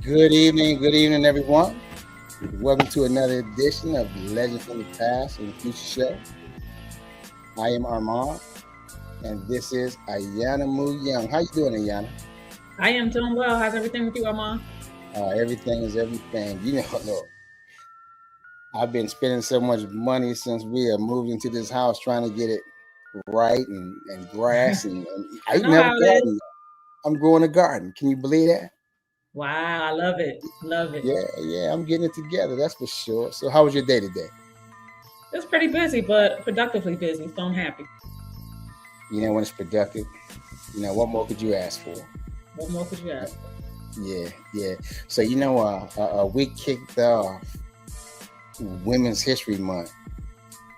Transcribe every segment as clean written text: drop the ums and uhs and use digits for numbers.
Good evening, everyone. Welcome to another edition of Legend from the Past and the Future Show. I am Armand, and this is Ayana Moo Young. How you doing, Ayana? I am doing well. How's everything with you, Armand? Everything is everything. You know, look, I've been spending so much money since we have moved into this house trying to get it right and grass and I even have a garden. I'm growing a garden. Can you believe that? Wow, I love it. Love it. Yeah, I'm getting it together, that's for sure. So how was your day today? It's pretty busy, but productively busy, so I'm happy. You know, when it's productive, you know, what more could you ask for? What more could you ask for? Yeah. So, you know, we kicked off Women's History Month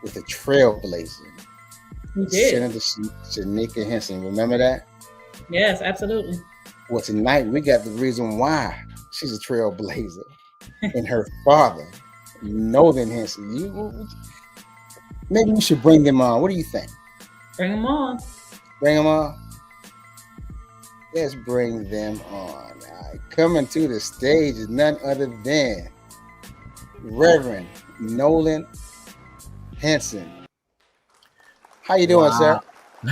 with a trailblazer. We did. Senator Shanika Henson. Remember that? Yes, absolutely. Well, tonight we got the reason why she's a trailblazer. And her father, Noland Henson. Maybe we should bring them on. What do you think? Bring them on. Bring them on? Let's bring them on. All right. Coming to the stage is none other than Reverend Noland Henson. How you doing, sir?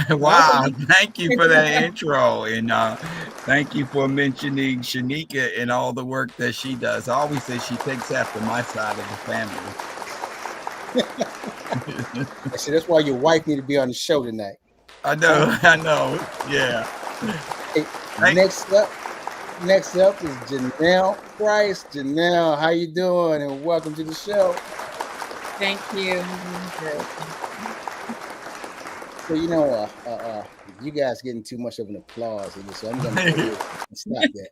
Wow, thank you for that intro, and thank you for mentioning Shanika and all the work that she does. I always say she takes after my side of the family. See, that's why your wife need to be on the show tonight. I know, yeah. Hey, next up is Janelle Price. Janelle, how you doing? And welcome to the show. Thank you. So, you know, you guys getting too much of an applause here, so I'm going to stop that.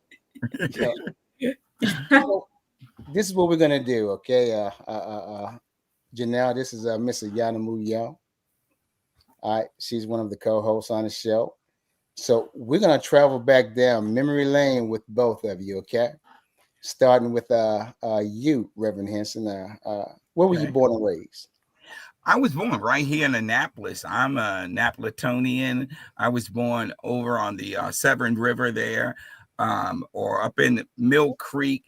So, this is what we're going to do, okay? Janelle, this is Miss Ayana Moo Young. All right, she's one of the co-hosts on the show. So we're going to travel back down memory lane with both of you, okay? Starting with you, Reverend Henson. Where were you born and raised? I was born right here in Annapolis. I'm a Napletonian. I was born over on the Severn River there, or up in Mill Creek.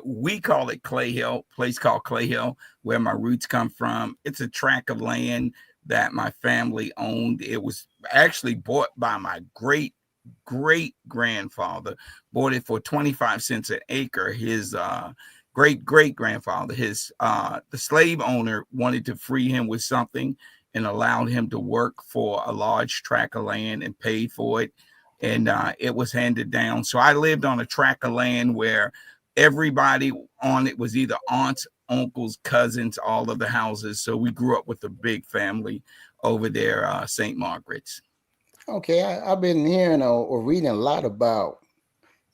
We call it Clay Hill, place called Clay Hill, where my roots come from. It's a tract of land that my family owned. It was actually bought by my great grandfather. Bought it for 25 cents an acre. His great grandfather, the slave owner, wanted to free him with something and allowed him to work for a large tract of land and paid for it. And it was handed down. So I lived on a tract of land where everybody on it was either aunts, uncles, cousins, all of the houses. So we grew up with a big family over there, St. Margaret's. Okay, I've been hearing or reading a lot about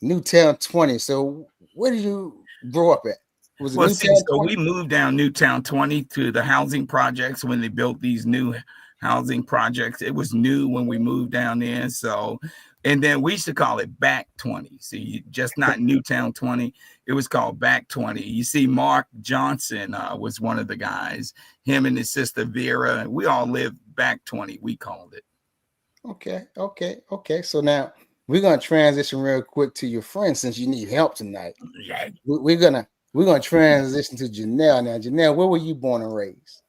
Newtown 20. So where did you grow up at? Was it Newtown 20? So we moved down Newtown 20 to the housing projects when they built these new housing projects. It was new when we moved down there. So, and then we used to call it Back 20. So just not Newtown 20. It was called Back 20. You see, Mark Johnson was one of the guys. Him and his sister Vera. We all lived Back 20. We called it. Okay. So now we're gonna transition real quick to your friend since you need help tonight. Yeah. We're gonna transition to Janelle now. Janelle, where were you born and raised?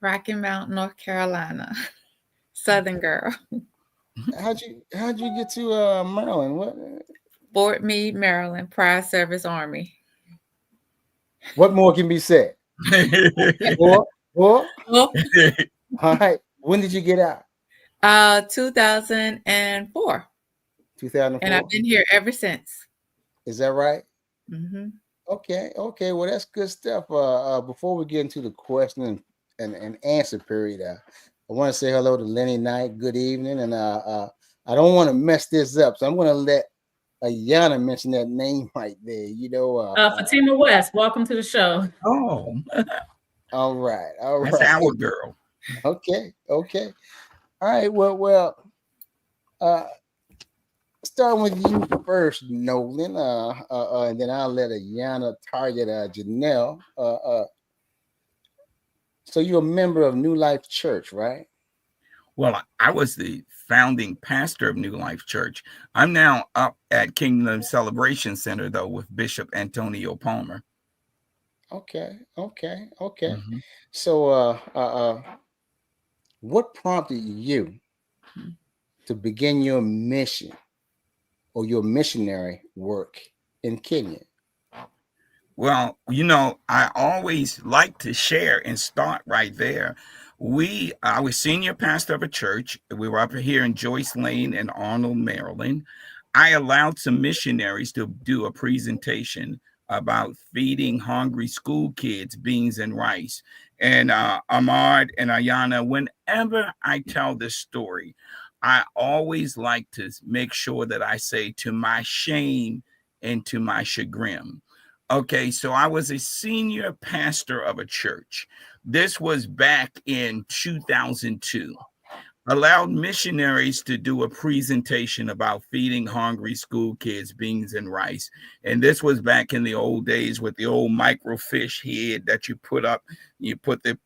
Rocky Mount, North Carolina. Southern girl. How'd you get to Maryland? What? Fort Meade, Maryland, Prior Service Army. What more can be said? What? All right. When did you get out? 2004. 2004. And I've been here ever since. Is that right? Mm-hmm. Okay. Well, that's good stuff. Before we get into the question and answer period, I want to say hello to Lenny Knight. Good evening, and I don't want to mess this up, so I'm going to let Ayana mention that name right there. You know, Fatima West. Welcome to the show. Oh, all right. That's our girl. Okay. All right. Well. starting with you first, Nolan, and then I'll let Ayana target Janelle. So you're a member of New Life Church, right? Well, I was the founding pastor of New Life Church. I'm now up at Kingdom Celebration Center, though, with Bishop Antonio Palmer. Okay. Mhm. So, what prompted you to begin your mission or your missionary work in Kenya? Well, I always like to share and start right there. I was senior pastor of a church. We were up here in Joyce Lane in Arundel, Maryland. I allowed some missionaries to do a presentation about feeding hungry school kids beans and rice. And Ahmad and Ayana, whenever I tell this story, I always like to make sure that I say, to my shame and to my chagrin. Okay, so I was a senior pastor of a church. This was back in 2002. Allowed missionaries to do a presentation about feeding hungry school kids beans and rice. And this was back in the old days with the old microfiche head that you put up. You put the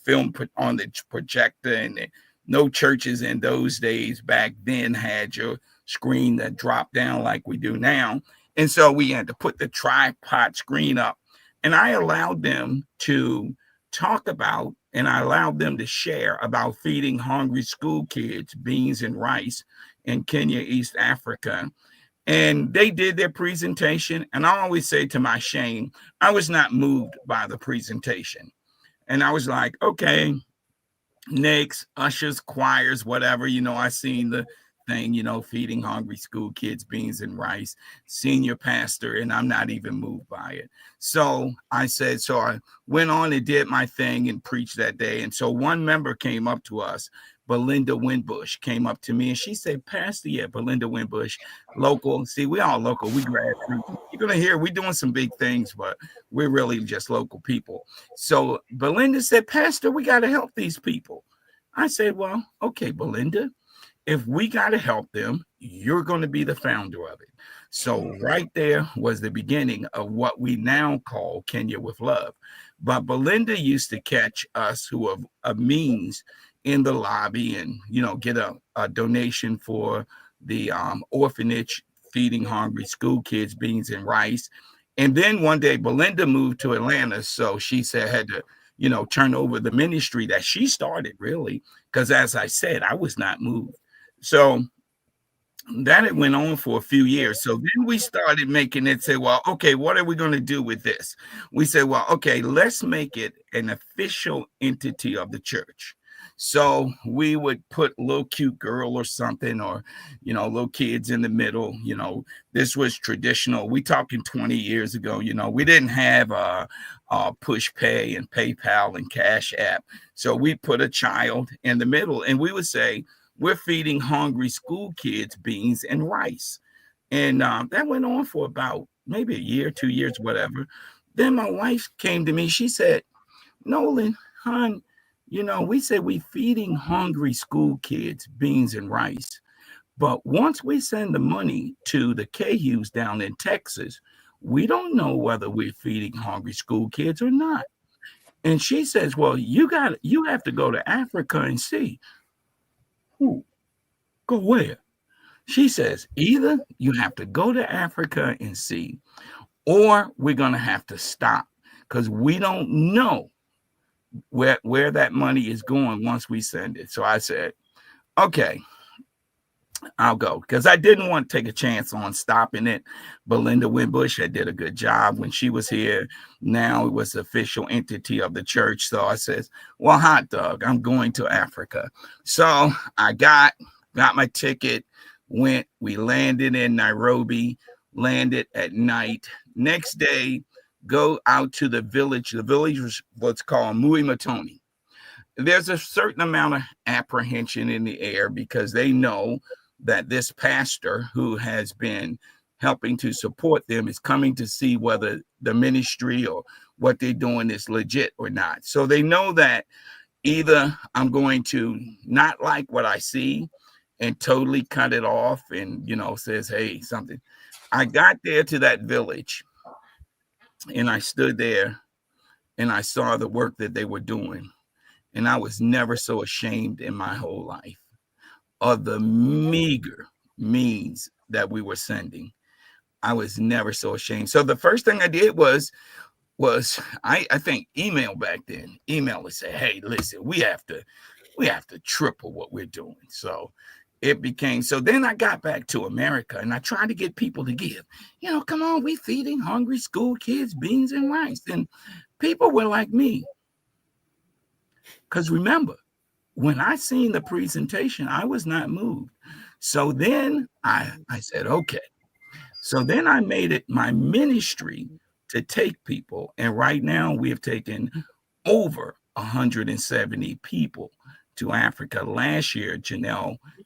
film on the projector, and no churches in those days back then had your screen that dropped down like we do now. And so we had to put the tripod screen up, and I allowed them to talk about, and I allowed them to share about feeding hungry school kids beans and rice in Kenya, East Africa. And they did their presentation. And I always say, to my shame, I was not moved by the presentation. And I was like, okay, next, ushers, choirs, whatever, I seen the thing, feeding hungry school kids beans and rice, senior pastor, and I'm not even moved by it. So I went on and did my thing and preached that day. And so one member came up to us, Belinda Winbush came up to me, and she said, Pastor, yeah, Belinda Winbush, local. See, we all local. We grassroots. You're going to hear we're doing some big things, but we're really just local people. So Belinda said, Pastor, we got to help these people. I said, well, okay, Belinda, if we got to help them, you're going to be the founder of it. So right there was the beginning of what we now call Kenya with Love. But Belinda used to catch us who have a means in the lobby and, get a donation for the orphanage feeding hungry school kids beans and rice. And then one day Belinda moved to Atlanta. So she said, had to, turn over the ministry that she started, really, because as I said, I was not moved. So that it went on for a few years. So then we started making it say, well, okay, what are we going to do with this? We said, well, okay, let's make it an official entity of the church. So we would put a little cute girl or something, or, little kids in the middle. This was traditional. We talking 20 years ago, we didn't have push pay and PayPal and Cash App. So we put a child in the middle, and we would say, we're feeding hungry school kids beans and rice. And that went on for about maybe a year, 2 years, whatever. Then my wife came to me. She said, Nolan, hon, we said we feeding hungry school kids beans and rice. But once we send the money to the Cahus down in Texas, we don't know whether we're feeding hungry school kids or not. And she says, well, you have to go to Africa and see. Who? Go where? She says, either you have to go to Africa and see, or we're going to have to stop because we don't know where that money is going once we send it. So I said, okay, I'll go, because I didn't want to take a chance on stopping it. Belinda Winbush had did a good job when she was here. Now it was the official entity of the church. So I says, well, hot dog, I'm going to Africa. So I got my ticket, we landed in Nairobi, landed at night. Next day, go out to the village. The village was what's called Mui Matoni. There's a certain amount of apprehension in the air because they know that this pastor who has been helping to support them is coming to see whether the ministry or what they're doing is legit or not. So they know that either I'm going to not like what I see and totally cut it off and, says, hey, something. I got there to that village and I stood there and I saw the work that they were doing. And I was never so ashamed in my whole life of the meager means that we were sending. I was never so ashamed. So the first thing I did was I think email back then. Email and say, hey, listen, we have to triple what we're doing. So it became, so then I got back to America and I tried to get people to give. Come on, we feeding hungry school kids beans and rice. And people were like me. Because remember, when I seen the presentation, I was not moved. So then I said, okay. So then I made it my ministry to take people. And right now we have taken over 170 people to Africa. Last year,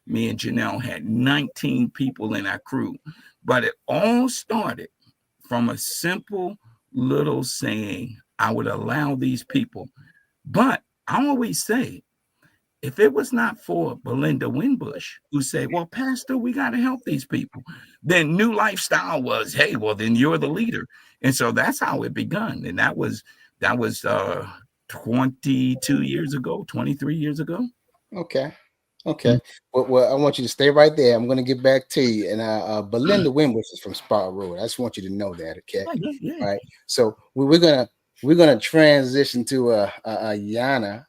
me and Janelle had 19 people in our crew. But it all started from a simple little saying, I would allow these people. But I always say, if it was not for Belinda Winbush, who said, well, Pastor, we got to help these people, then New Lifestyle was, hey, well, then you're the leader. And so that's how it begun. And that was 22 years ago, 23 years ago. Okay. Well, I want you to stay right there. I'm going to get back to you. And Belinda Winbush is from Sparrow Road. I just want you to know that, okay? Yeah. All right. So we're gonna transition to Yana.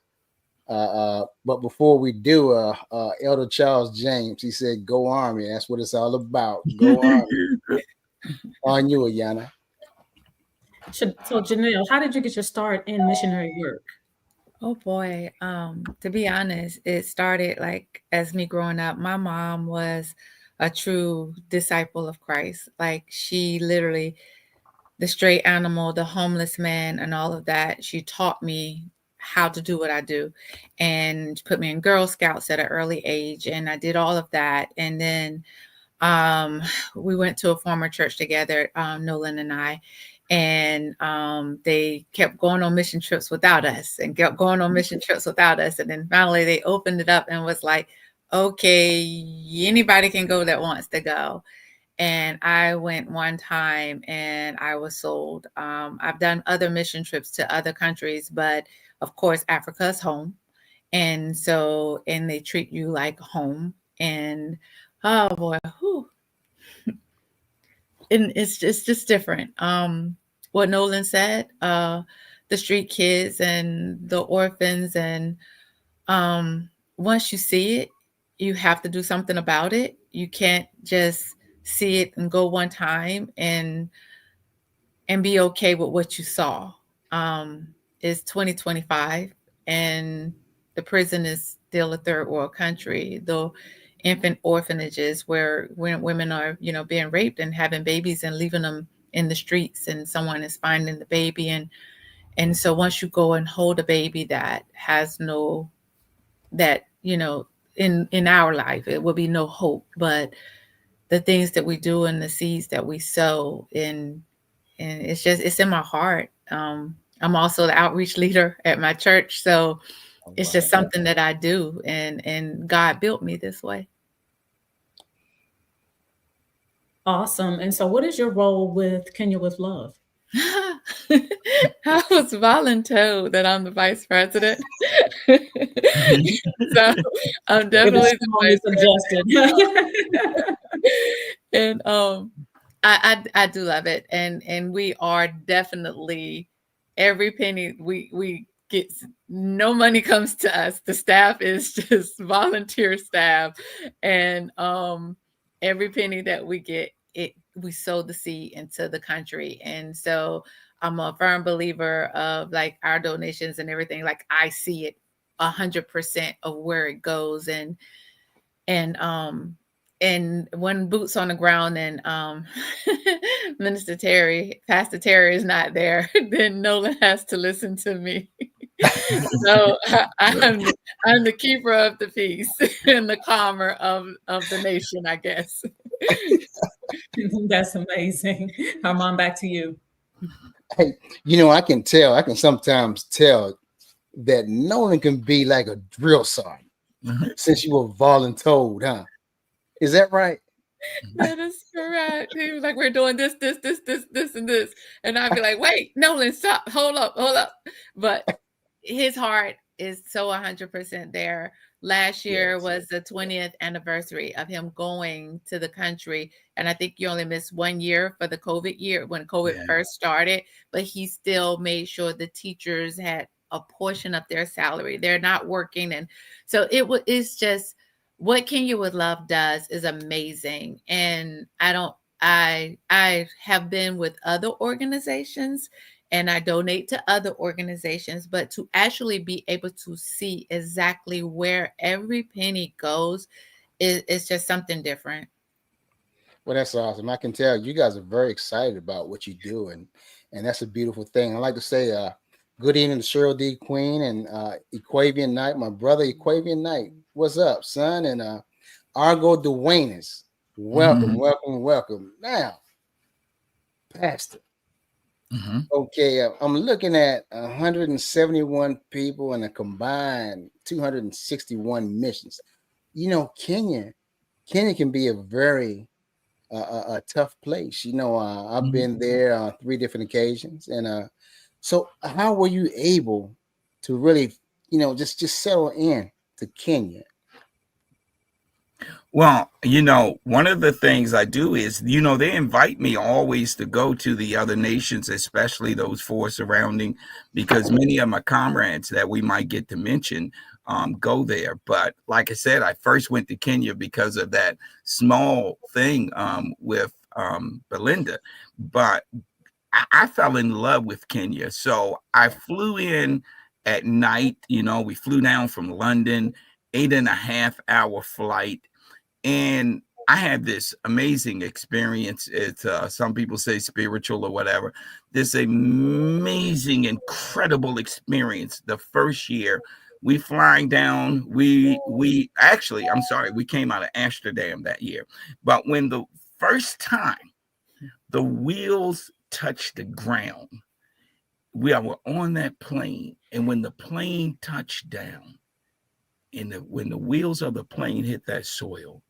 But before we do, Elder Charles James, he said, "Go Army." That's what it's all about. Go Army. On you, Yana. So Janelle, how did you get your start in missionary work? Oh boy. To be honest, it started like as me growing up. My mom was a true disciple of Christ. Like she literally, the stray animal, the homeless man, and all of that. She taught me how to do what I do and put me in Girl Scouts at an early age. And I did all of that. And then we went to a former church together, Noland and I, and they kept going on mission trips without us and kept going on mission trips without us. And then finally they opened it up and was like, okay, anybody can go that wants to go. And I went one time and I was sold. I've done other mission trips to other countries, but of course, Africa's home. And so, and they treat you like home. And oh boy, whew. And it's just different. What Noland said, the street kids and the orphans. And once you see it, you have to do something about it. You can't just see it and go one time and be okay with what you saw. It's 2025 and the prison is still a third world country. The infant orphanages where women are, being raped and having babies and leaving them in the streets, and someone is finding the baby. And so once you go and hold a baby that has in our life, it will be no hope, but the things that we do and the seeds that we sow and it's in my heart. I'm also the outreach leader at my church. So it's just something that I do, and God built me this way. Awesome. And so what is your role with Kenya with Love? I was voluntold that I'm the vice president. So I'm definitely the vice president. And I do love it. And we are definitely, every penny we get, no money comes to us. The staff is just volunteer staff. And every penny that we get, we sow the seed into the country. And so I'm a firm believer of like our donations and everything. Like I see it 100% of where it goes. And when boots on the ground and Pastor Terry is not there, then Nolan has to listen to me. So I'm the keeper of the peace and the calmer of the nation, I guess. That's amazing. Armand, back to you. Hey, I can sometimes tell that Nolan can be like a drill sergeant since you were voluntold, huh? Is that right? That is correct. He was like, we're doing this, and this. And I'd be like, wait, Nolan, stop, hold up. But his heart is so 100% there. Last year Yes. was the 20th anniversary of him going to the country. And I think you only missed 1 year for the COVID year when COVID first started, but he still made sure the teachers had a portion of their salary. They're not working. And so it's just, what Kenya with Love does is amazing. And I have been with other organizations and I donate to other organizations, but to actually be able to see exactly where every penny goes is just something different. Well, that's awesome. I can tell you guys are very excited about what you do, and that's a beautiful thing. I like to say, good evening to Cheryl D. Queen and Equavian Knight, my brother Equavian Knight. What's up, son? And Argo Duane's. Welcome. Now, Pastor. Okay, I'm looking at 171 people and a combined 261 missions. You know, Kenya can be a very a tough place. You know, I've been there on 3 different occasions, and so how were you able to really, just settle in to Kenya? Well, one of the things I do is, they invite me always to go to the other nations, especially those 4 surrounding, because many of my comrades that we might get to mention go there. But like I said, I first went to Kenya because of that small thing with Belinda. But I fell in love with Kenya. So I flew in at night. We flew down from London, 8.5-hour flight. And I had this amazing experience. It's some people say spiritual or whatever. This amazing, incredible experience. The first year we flying down, we came out of Amsterdam that year. But when the first time the wheels touched the ground, we were on that plane, and when the plane touched down, and when the wheels of the plane hit that soil,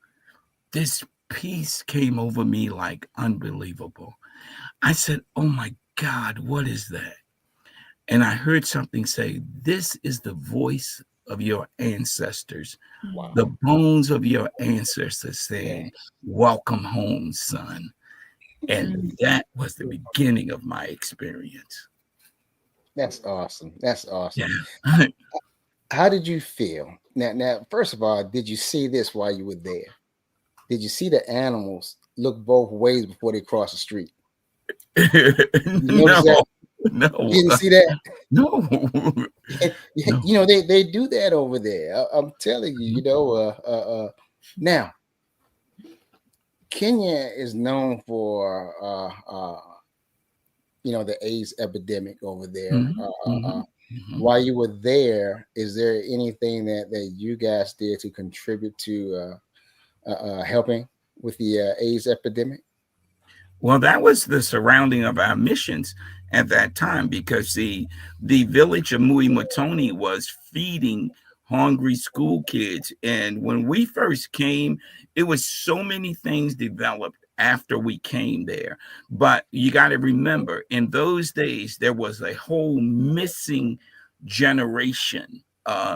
this peace came over me like unbelievable. I said, oh my God, what is that? And I heard something say, this is the voice of your ancestors. Wow. The bones of your ancestors saying, welcome home, son. And that was the beginning of my experience. That's awesome. Yeah. How did you feel? Now, first of all, did you see this while you were there? Did you see the animals look both ways before they cross the street? No. You didn't see that? No. They do that over there. I'm telling you, now Kenya is known for the AIDS epidemic over there. While you were there, is there anything that you guys did to contribute to helping with the AIDS epidemic? Well, that was the surrounding of our missions at that time, because the village of Muimotoni was feeding hungry school kids. And when we first came, it was so many things developed after we came there. But you got to remember, in those days, there was a whole missing generation.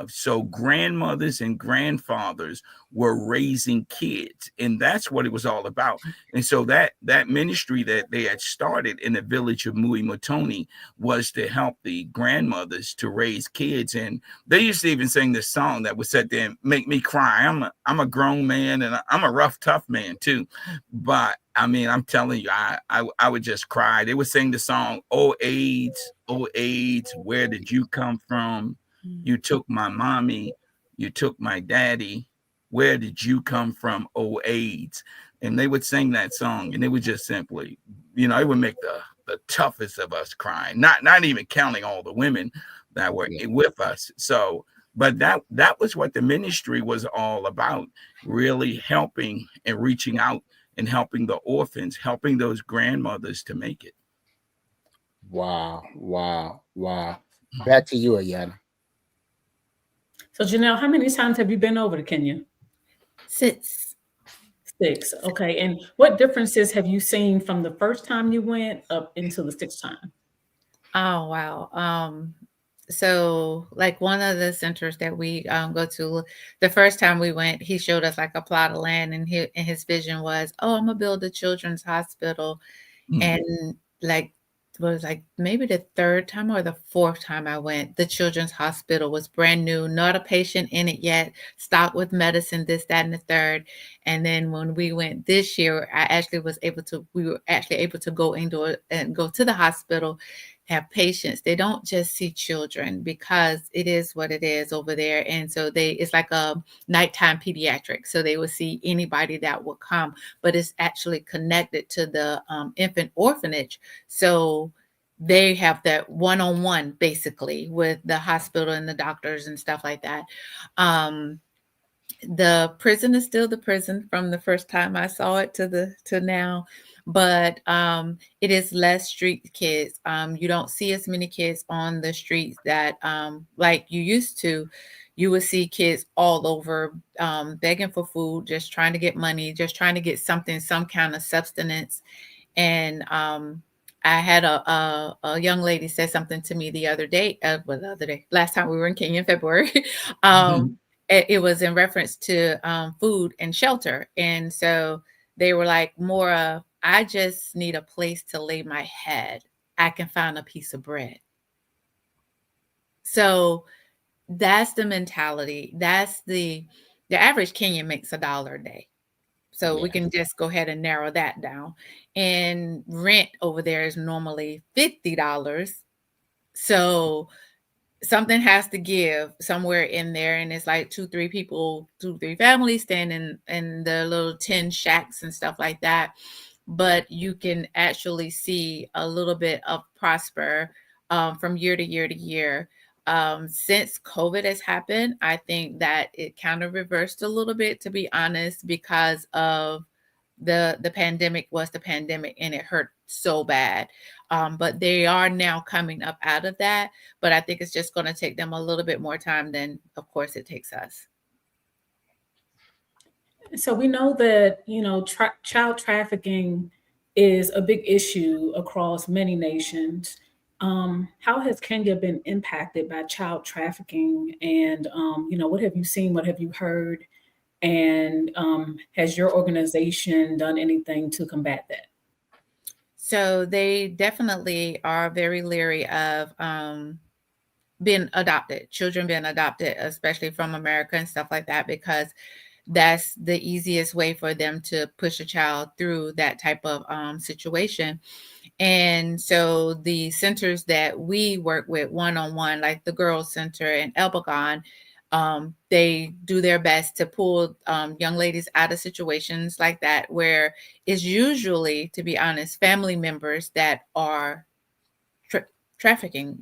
So grandmothers and grandfathers were raising kids, and that's what it was all about. And so that ministry that they had started in the village of Muimotoni was to help the grandmothers to raise kids. And they used to even sing this song that would sit there and make me cry. I'm a grown man, and I'm a rough, tough man too. But I mean, I'm telling you, I would just cry. They would sing the song, oh AIDS, where did you come from? You took my mommy, you took my daddy. Where did you come from, oh AIDS? And they would sing that song, and it would just simply, it would make the toughest of us crying. Not even counting all the women that were with us. So, but that was what the ministry was all about, really helping and reaching out and helping the orphans, helping those grandmothers to make it. Wow. Back to you, Ayana. So Janelle, how many times have you been over to Kenya? Since 6. Okay. And what differences have you seen from the first time you went up into the 6th time? Oh, wow. So like one of the centers that we go to, the first time we went, he showed us like a plot of land, and his vision was, oh, I'm gonna build a children's hospital. And like it was like maybe the third time or the fourth time I went, the children's hospital was brand new, not a patient in it yet, stocked with medicine, this, that, and the third. And then when we went this year, we were actually able to go into it and go to the hospital, have patients. They don't just see children because it is what it is over there. And so it's like a nighttime pediatric. So they will see anybody that will come, but it's actually connected to the infant orphanage. So they have that one-on-one basically with the hospital and the doctors and stuff like that. The prison is still the prison from the first time I saw it to now, but it is less street kids. You don't see as many kids on the streets that like you used to. You would see kids all over begging for food, just trying to get money, just trying to get something, some kind of substance. And I had a young lady say something to me the other day, last time we were in Kenya in February. It was in reference to food and shelter. And so they were like, more I just need a place to lay my head. I can find a piece of bread. So that's the mentality. That's the average Kenyan makes $1 a day. So we can just go ahead and narrow that down. And rent over there is normally $50. So something has to give somewhere in there. And it's like 2-3 families staying in the little tin shacks and stuff like that. But you can actually see a little bit of prosper from year to year to year. Since COVID has happened, I think that it kind of reversed a little bit, to be honest, because of the pandemic was the pandemic and it hurt so bad. But they are now coming up out of that. But I think it's just going to take them a little bit more time than, of course, it takes us. So we know that, child trafficking is a big issue across many nations. How has Kenya been impacted by child trafficking? And, what have you seen? What have you heard? And has your organization done anything to combat that? So they definitely are very leery of children being adopted, especially from America and stuff like that, because that's the easiest way for them to push a child through that type of situation. And so the centers that we work with one-on-one, like the Girls Center and Elbagon, they do their best to pull young ladies out of situations like that, where it's usually, to be honest, family members that are trafficking,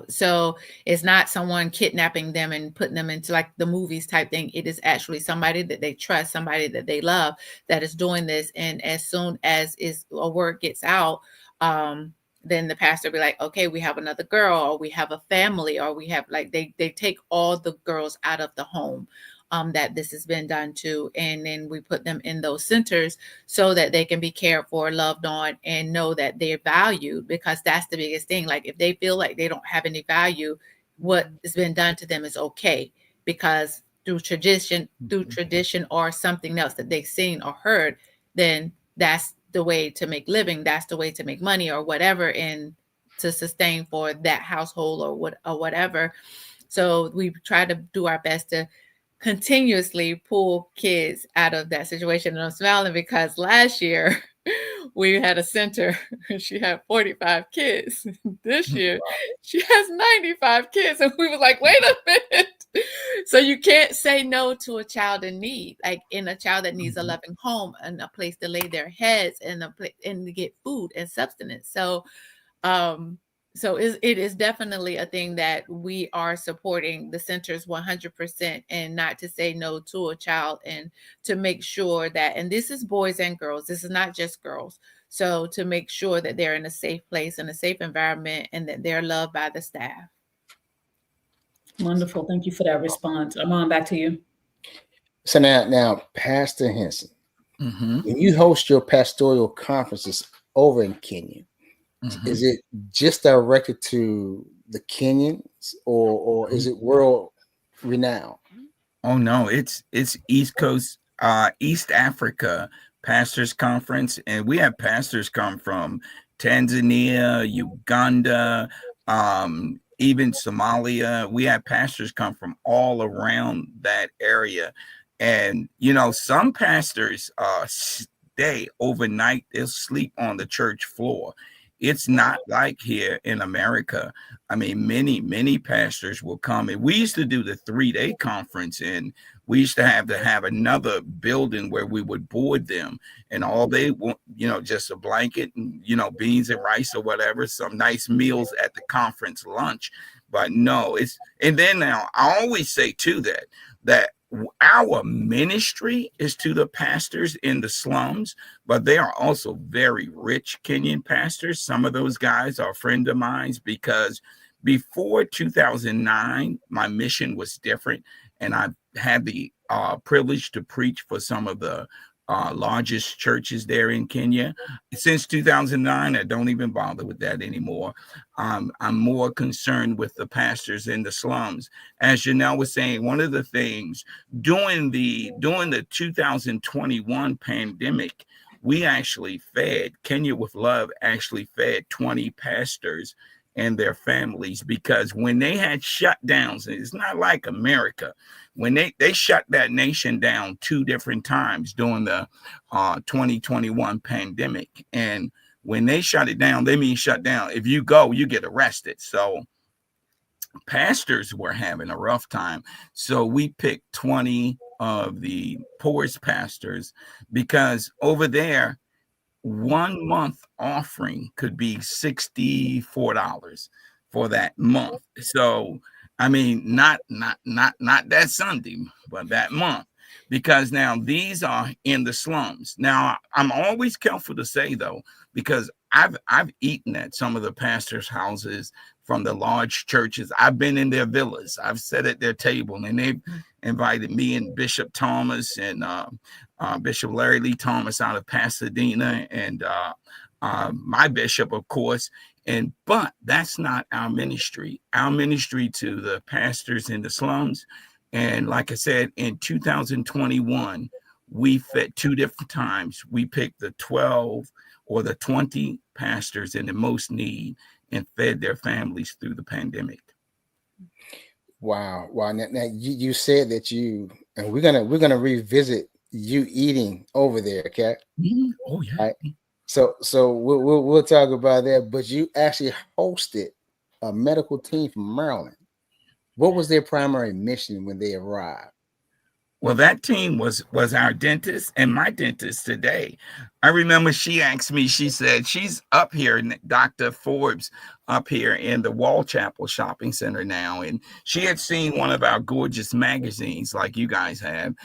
so it's not someone kidnapping them and putting them into like the movies type thing. It is actually somebody that they trust, somebody that they love, that is doing this. And as soon as a word gets out, then the pastor be like, okay, we have another girl, or we have a family, or we have like, they take all the girls out of the home that this has been done to. And then we put them in those centers so that they can be cared for, loved on, and know that they're valued, because that's the biggest thing. Like if they feel like they don't have any value, what has been done to them is okay, because through tradition or something else that they've seen or heard, then that's the way to make living, that's the way to make money or whatever, and to sustain for that household or whatever. So we try to do our best to continuously pull kids out of that situation. And I'm smiling because last year we had a center, she had 45 kids. This year she has 95 kids. And we were like, wait a minute. So you can't say no to a child in need, like in a child that needs a loving home and a place to lay their heads and and to get food and sustenance. So it is definitely a thing that we are supporting the centers 100%, and not to say no to a child, and to make sure that, and this is boys and girls, this is not just girls. So to make sure that they're in a safe place and a safe environment, and that they're loved by the staff. Wonderful. Thank you for that response. Armand, back to you. So now, Pastor Henson, Mm-hmm. When you host your pastoral conferences over in Kenya, Mm-hmm. is it just directed to the Kenyans, or is it world renowned? Oh no, it's East Coast, East Africa Pastors Conference, and we have pastors come from Tanzania, Uganda, even Somalia. We have pastors come from all around that area, and some pastors stay overnight. They'll sleep on the church floor. It's not like here in America. I mean, many pastors will come. And we used to do the 3-day conference, and we used to have another building where we would board them, and all they want, just a blanket and, beans and rice or whatever, some nice meals at the conference lunch. But no, and then now I always say too that our ministry is to the pastors in the slums, but they are also very rich Kenyan pastors. Some of those guys are a friend of mine, because before 2009, my mission was different, and I had the privilege to preach for some of the largest churches there in Kenya. Since 2009, I don't even bother with that anymore. I'm more concerned with the pastors in the slums. As Janelle was saying, one of the things during the 2021 pandemic, we actually fed Kenya with Love actually fed 20 pastors and their families, because when they had shutdowns, it's not like America. When they shut that nation down 2 different times during the 2021 pandemic. And when they shut it down, they mean shut down. If you go, you get arrested. So pastors were having a rough time. So we picked 20 of the poorest pastors, because over there, 1 month offering could be $64 for that month. So, I mean, not that Sunday, but that month, because now these are in the slums. Now, I'm always careful to say though, because I've eaten at some of the pastors' houses from the large churches. I've been in their villas. I've sat at their table, and they've invited me and Bishop Thomas and Bishop Larry Lee Thomas out of Pasadena, and my bishop, of course. But that's not our ministry. Our ministry to the pastors in the slums. And like I said, in 2021, we fed 2 different times. We picked the 12 or the 20 pastors in the most need and fed their families through the pandemic. Wow. Now you said that and we're gonna revisit you eating over there, okay? Mm-hmm. Oh yeah. Right. So we'll talk about that. But you actually hosted a medical team from Maryland. What was their primary mission when they arrived? Well, that team was our dentist and my dentist today. I remember she asked me, she said, she's up here, Dr. Forbes, up here in the Wall Chapel Shopping Center now. And she had seen one of our gorgeous magazines like you guys have.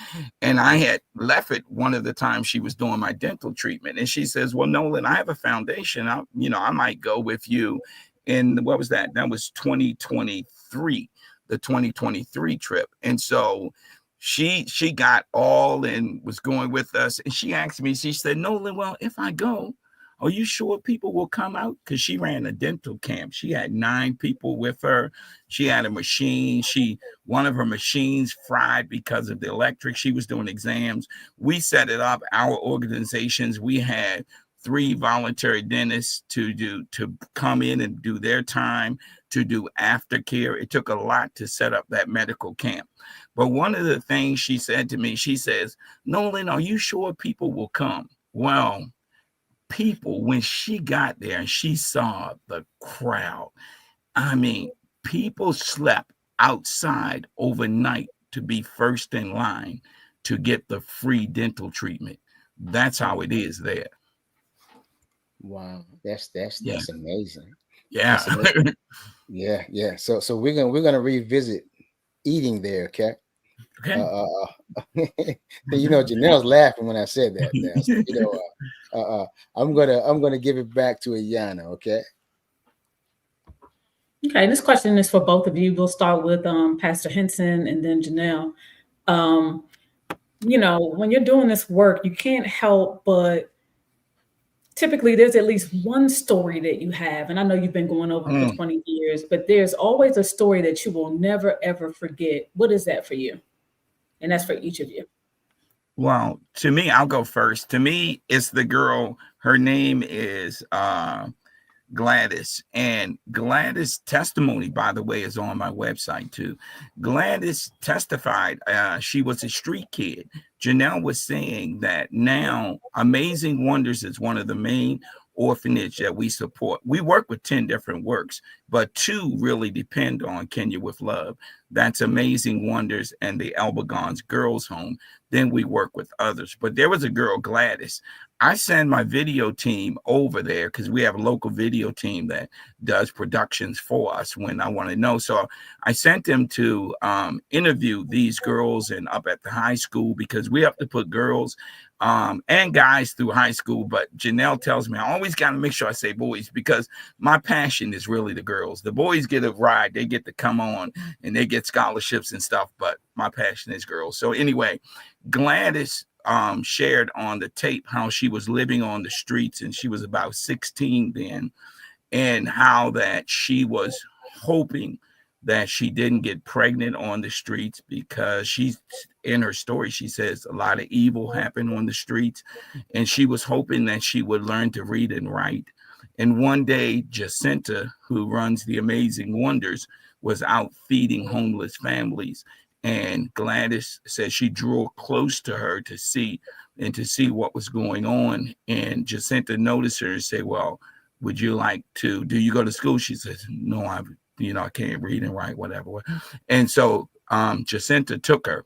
And I had left it one of the times she was doing my dental treatment. And she says, well, Noland, I have a foundation. I might go with you. And what was that? That was 2023, the 2023 trip. And so she got all and was going with us. And she asked me, she said, Noland, well, if I go, are you sure people will come out? Because she ran a dental camp. She had 9 people with her. She had a machine. One of her machines fried because of the electric. She was doing exams. We set it up. Our organizations, we had 3 voluntary dentists to come in and do their time, to do aftercare. It took a lot to set up that medical camp. But one of the things she said to me, she says, Noland, are you sure people will come? Well, people, when she got there and she saw the crowd, I mean, people slept outside overnight to be first in line to get the free dental treatment. That's how it is there. Wow, that's amazing. Yeah. That's amazing. Yeah. So we're gonna revisit eating there, okay? Okay. Janelle's laughing when I said that. Now, so, I'm gonna give it back to Ayana, okay? Okay, this question is for both of you. We'll start with Pastor Henson and then Janelle. you know, when you're doing this work, you can't help but typically there's at least one story that you have. And I know you've been going over for 20 years, but there's always a story that you will never, ever forget. What is that for you? And that's for each of you. Well, to me, I'll go first. To me, it's the girl. Her name is Gladys. And Gladys' testimony, by the way, is on my website too. Gladys testified she was a street kid. Janelle was saying that now Amazing Wonders is one of the main orphanage that we support. We work with 10 different works, but 2 really depend on Kenya with Love. That's Amazing Wonders and the Albagon's Girls Home. Then we work with others. But there was a girl, Gladys. I send my video team over there because we have a local video team that does productions for us when I want to know. So I sent them to interview these girls and up at the high school, because we have to put girls and guys through high school. But Janelle tells me I always got to make sure I say boys, because my passion is really the girls. The boys get a ride. They get to come on and they get scholarships and stuff. But my passion is girls. So anyway, Gladys shared on the tape how she was living on the streets, and she was about 16 then, and how that she was hoping that she didn't get pregnant on the streets, because she's in her story, she says a lot of evil happened on the streets, and she was hoping that she would learn to read and write. And one day, Jacinta, who runs the Amazing Wonders, was out feeding homeless families. And Gladys said she drew close to her to see what was going on. And Jacinta noticed her and said, well, would you like to, do you go to school? She says, no, I can't read and write, whatever. And so Jacinta took her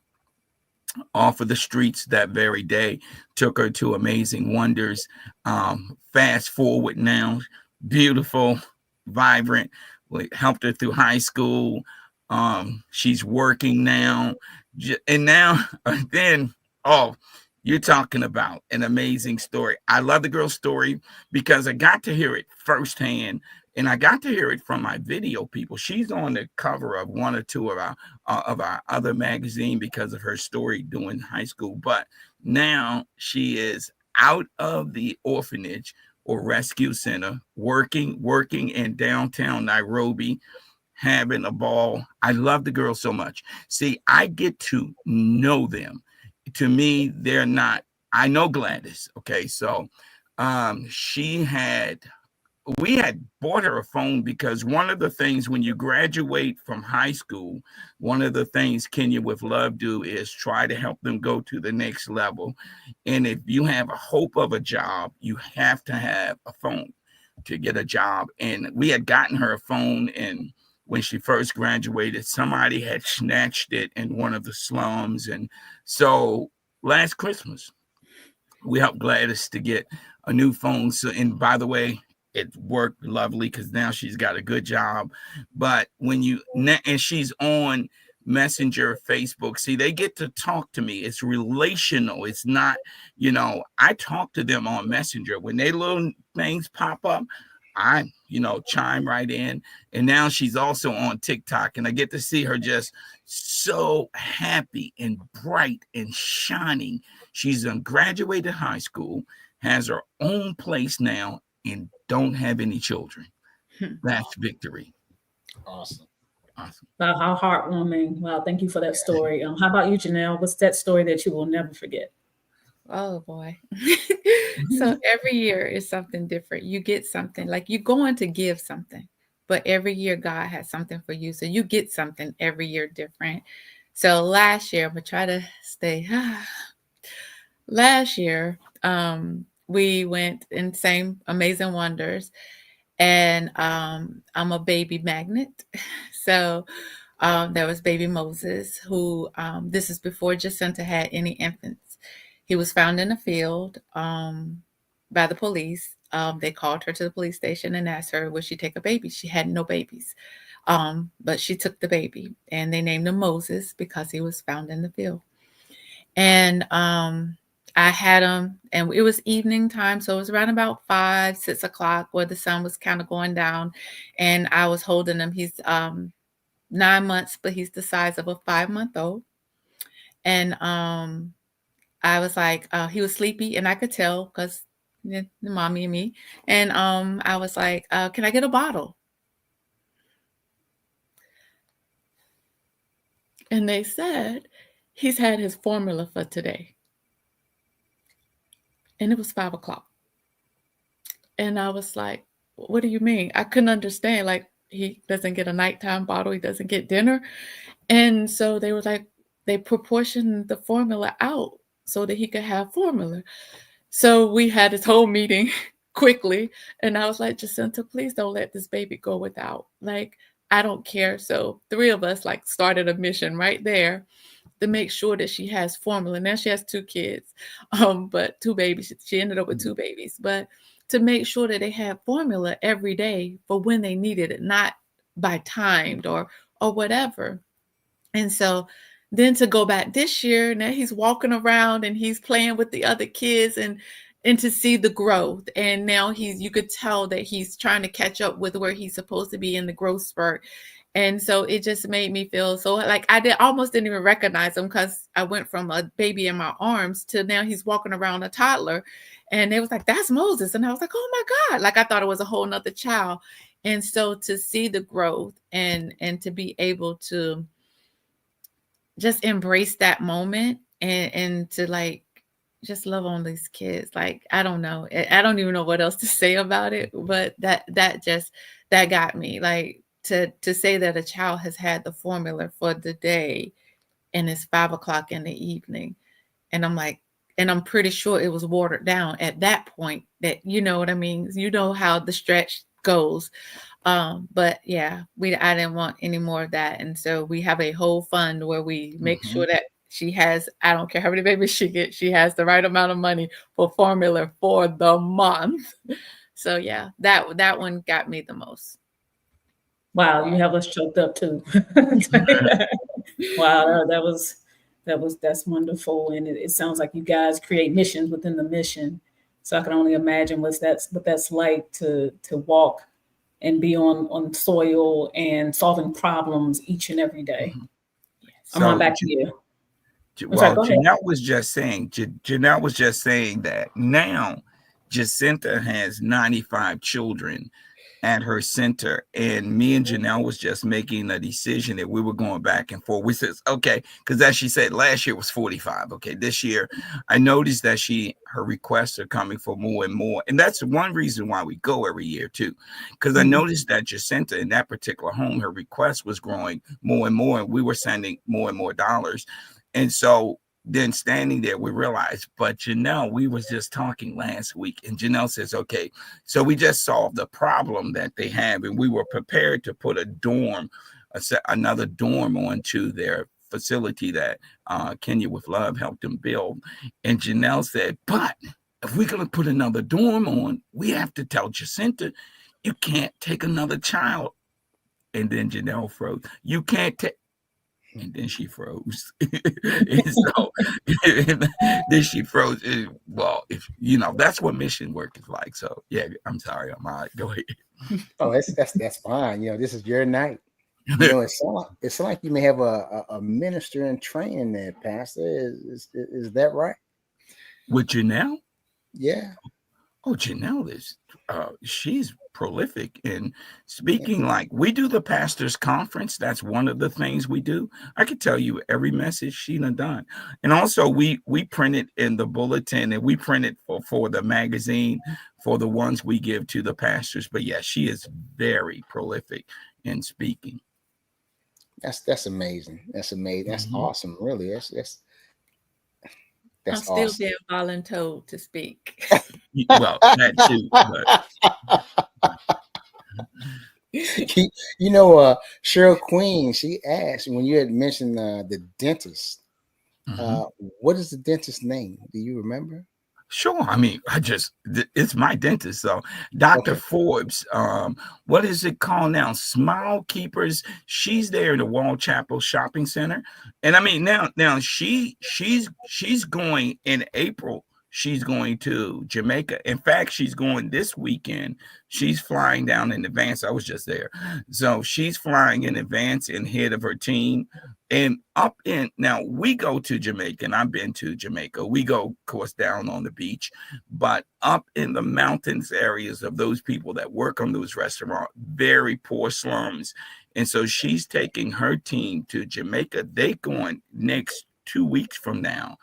off of the streets that very day, took her to Amazing Wonders. Fast forward now, beautiful, vibrant, helped her through high school. She's working now, and now then, you're talking about an amazing story. I love the girl's story because I got to hear it firsthand, and I got to hear it from my video people. She's on the cover of 1 or 2 of our other magazine because of her story doing high school. But now she is out of the orphanage or rescue center, working in downtown Nairobi, having a ball. I love the girls so much. See, I get to know them. To me, they're not, I know Gladys. Okay. So we had bought her a phone because one of the things when you graduate from high school, one of the things Kenya with Love do is try to help them go to the next level. And if you have a hope of a job, you have to have a phone to get a job. And we had gotten her a phone, and when she first graduated, somebody had snatched it in one of the slums. And so last Christmas, we helped Gladys to get a new phone. So, and by the way, it worked lovely because now she's got a good job. But and she's on Messenger, Facebook. See, they get to talk to me. It's relational. It's not, I talk to them on Messenger. When they little things pop up, I, chime right in. And now she's also on TikTok, and I get to see her just so happy and bright and shining. She's graduated high school, has her own place now, and don't have any children. That's victory. Awesome. Wow, how heartwarming. Wow, thank you for that story. How about you, Janelle? What's that story that you will never forget? Oh boy. So every year is something different. You get something, like you're going to give something, but every year God has something for you. So you get something every year different. So last year, I'm gonna try to stay. Last year, we went in same Amazing Wonders, and I'm a baby magnet. So there was baby Moses, who this is before Jacinta had any infants. He was found in a field by the police. They called her to the police station and asked her, would she take a baby? She had no babies, but she took the baby, and they named him Moses because he was found in the field. And I had him, and it was evening time, so it was around about 5, 6 o'clock where the sun was kind of going down, and I was holding him. He's 9 months, but he's the size of a 5-month-old. And I was like, he was sleepy, and I could tell because the mommy and me. And I was like, can I get a bottle? And they said he's had his formula for today. And it was 5 o'clock. And I was like, what do you mean? I couldn't understand. Like, he doesn't get a nighttime bottle. He doesn't get dinner. And so they were like, they proportioned the formula out so that he could have formula. So we had this whole meeting quickly. And I was like, Jacinta, please don't let this baby go without. Like, I don't care. So 3 of us like started a mission right there to make sure that she has formula. Now she has 2 kids, but 2 babies. She ended up with 2 babies. But to make sure that they have formula every day for when they needed it, not by timed or whatever. And so then to go back this year, now he's walking around and he's playing with the other kids and to see the growth. And now you could tell that he's trying to catch up with where he's supposed to be in the growth spurt. And so it just made me feel so like almost didn't even recognize him because I went from a baby in my arms to now he's walking around a toddler. And it was like, that's Moses. And I was like, oh my God, like I thought it was a whole nother child. And so to see the growth and to be able to just embrace that moment and to like just love on these kids. Like, I don't know. I don't even know what else to say about it, but that got me. Like to say that a child has had the formula for the day and it's 5 o'clock in the evening. And I'm like, and I'm pretty sure it was watered down at that point, that, you know what I mean? You know how the stretch goes. But yeah, I didn't want any more of that. And so we have a whole fund where we make sure that she has, I don't care how many babies she gets, she has the right amount of money for formula for the month. So yeah, that one got me the most. Wow, you have us choked up too. Wow, that's wonderful. And it sounds like you guys create missions within the mission. So I can only imagine what that's like to walk and be on soil and solving problems each and every day. I'm on back to you. Well, Janelle was just saying that now Jacinta has 95 children at her center, and me and Janelle was just making a decision that we were going back and forth. We said, okay, because as she said, last year was 45. Okay, this year I noticed that her requests are coming for more and more, and that's one reason why we go every year too, because I noticed that Jacinta in that particular home, her request was growing more and more, and we were sending more and more dollars. And so then standing there, we realized, but Janelle, we was just talking last week, and Janelle says, okay, so we just solved the problem that they have, and we were prepared to put another dorm onto their facility that Kenya with Love helped them build. And Janelle said, but if we're going to put another dorm on, we have to tell Jacinta, you can't take another child. And then Janelle froze. You can't take. And then she froze. And so then she froze. Well, if you know, that's what mission work is like. So yeah, I'm sorry, I'm all right. Go ahead. Oh, that's fine. You know, this is your night. You know, it's like you may have a minister in training there, Pastor. Is that right? With Janelle? Yeah. Oh, Janelle is she's prolific in speaking. Like, we do the pastors conference. That's one of the things we do. I could tell you every message she done. And also we print it in the bulletin, and we print it for the magazine for the ones we give to the pastors. But yeah, she is very prolific in speaking. That's amazing. That's amazing. That's awesome. Really. That's I'm still awesome. being voluntold to speak. Well, that too. You know, Cheryl Queen, she asked when you had mentioned the dentist. What is the dentist's name? Do you remember? Sure. I mean, it's my dentist. So Dr. Forbes, what is it called now? Smile Keepers. She's there in the Wall Chapel Shopping Center. And I mean, now she's going in April she's going to Jamaica. In fact, she's going this weekend. She's flying down in advance. I was just there. So she's flying in advance and head of her team. And up in, now we go to Jamaica, and I've been to Jamaica. We go, of course, down on the beach, but up in the mountains areas of those people that work on those restaurants, very poor slums. And so she's taking her team to Jamaica. They going next 2 weeks from now.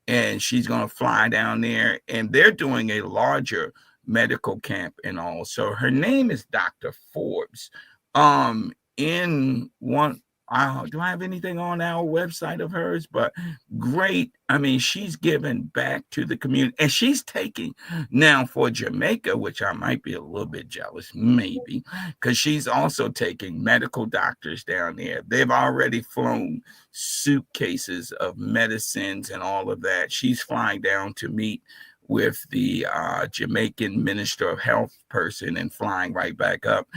And she's going to fly down there, and they're doing a larger medical camp and all. So her name is Dr. Forbes. In one, do I have anything on our website of hers? But great. I mean, she's giving back to the community, and she's taking now for Jamaica, which I might be a little bit jealous, maybe, because she's also taking medical doctors down there. They've already flown suitcases of medicines and all of that. She's flying down to meet with the Jamaican Minister of Health person and flying right back up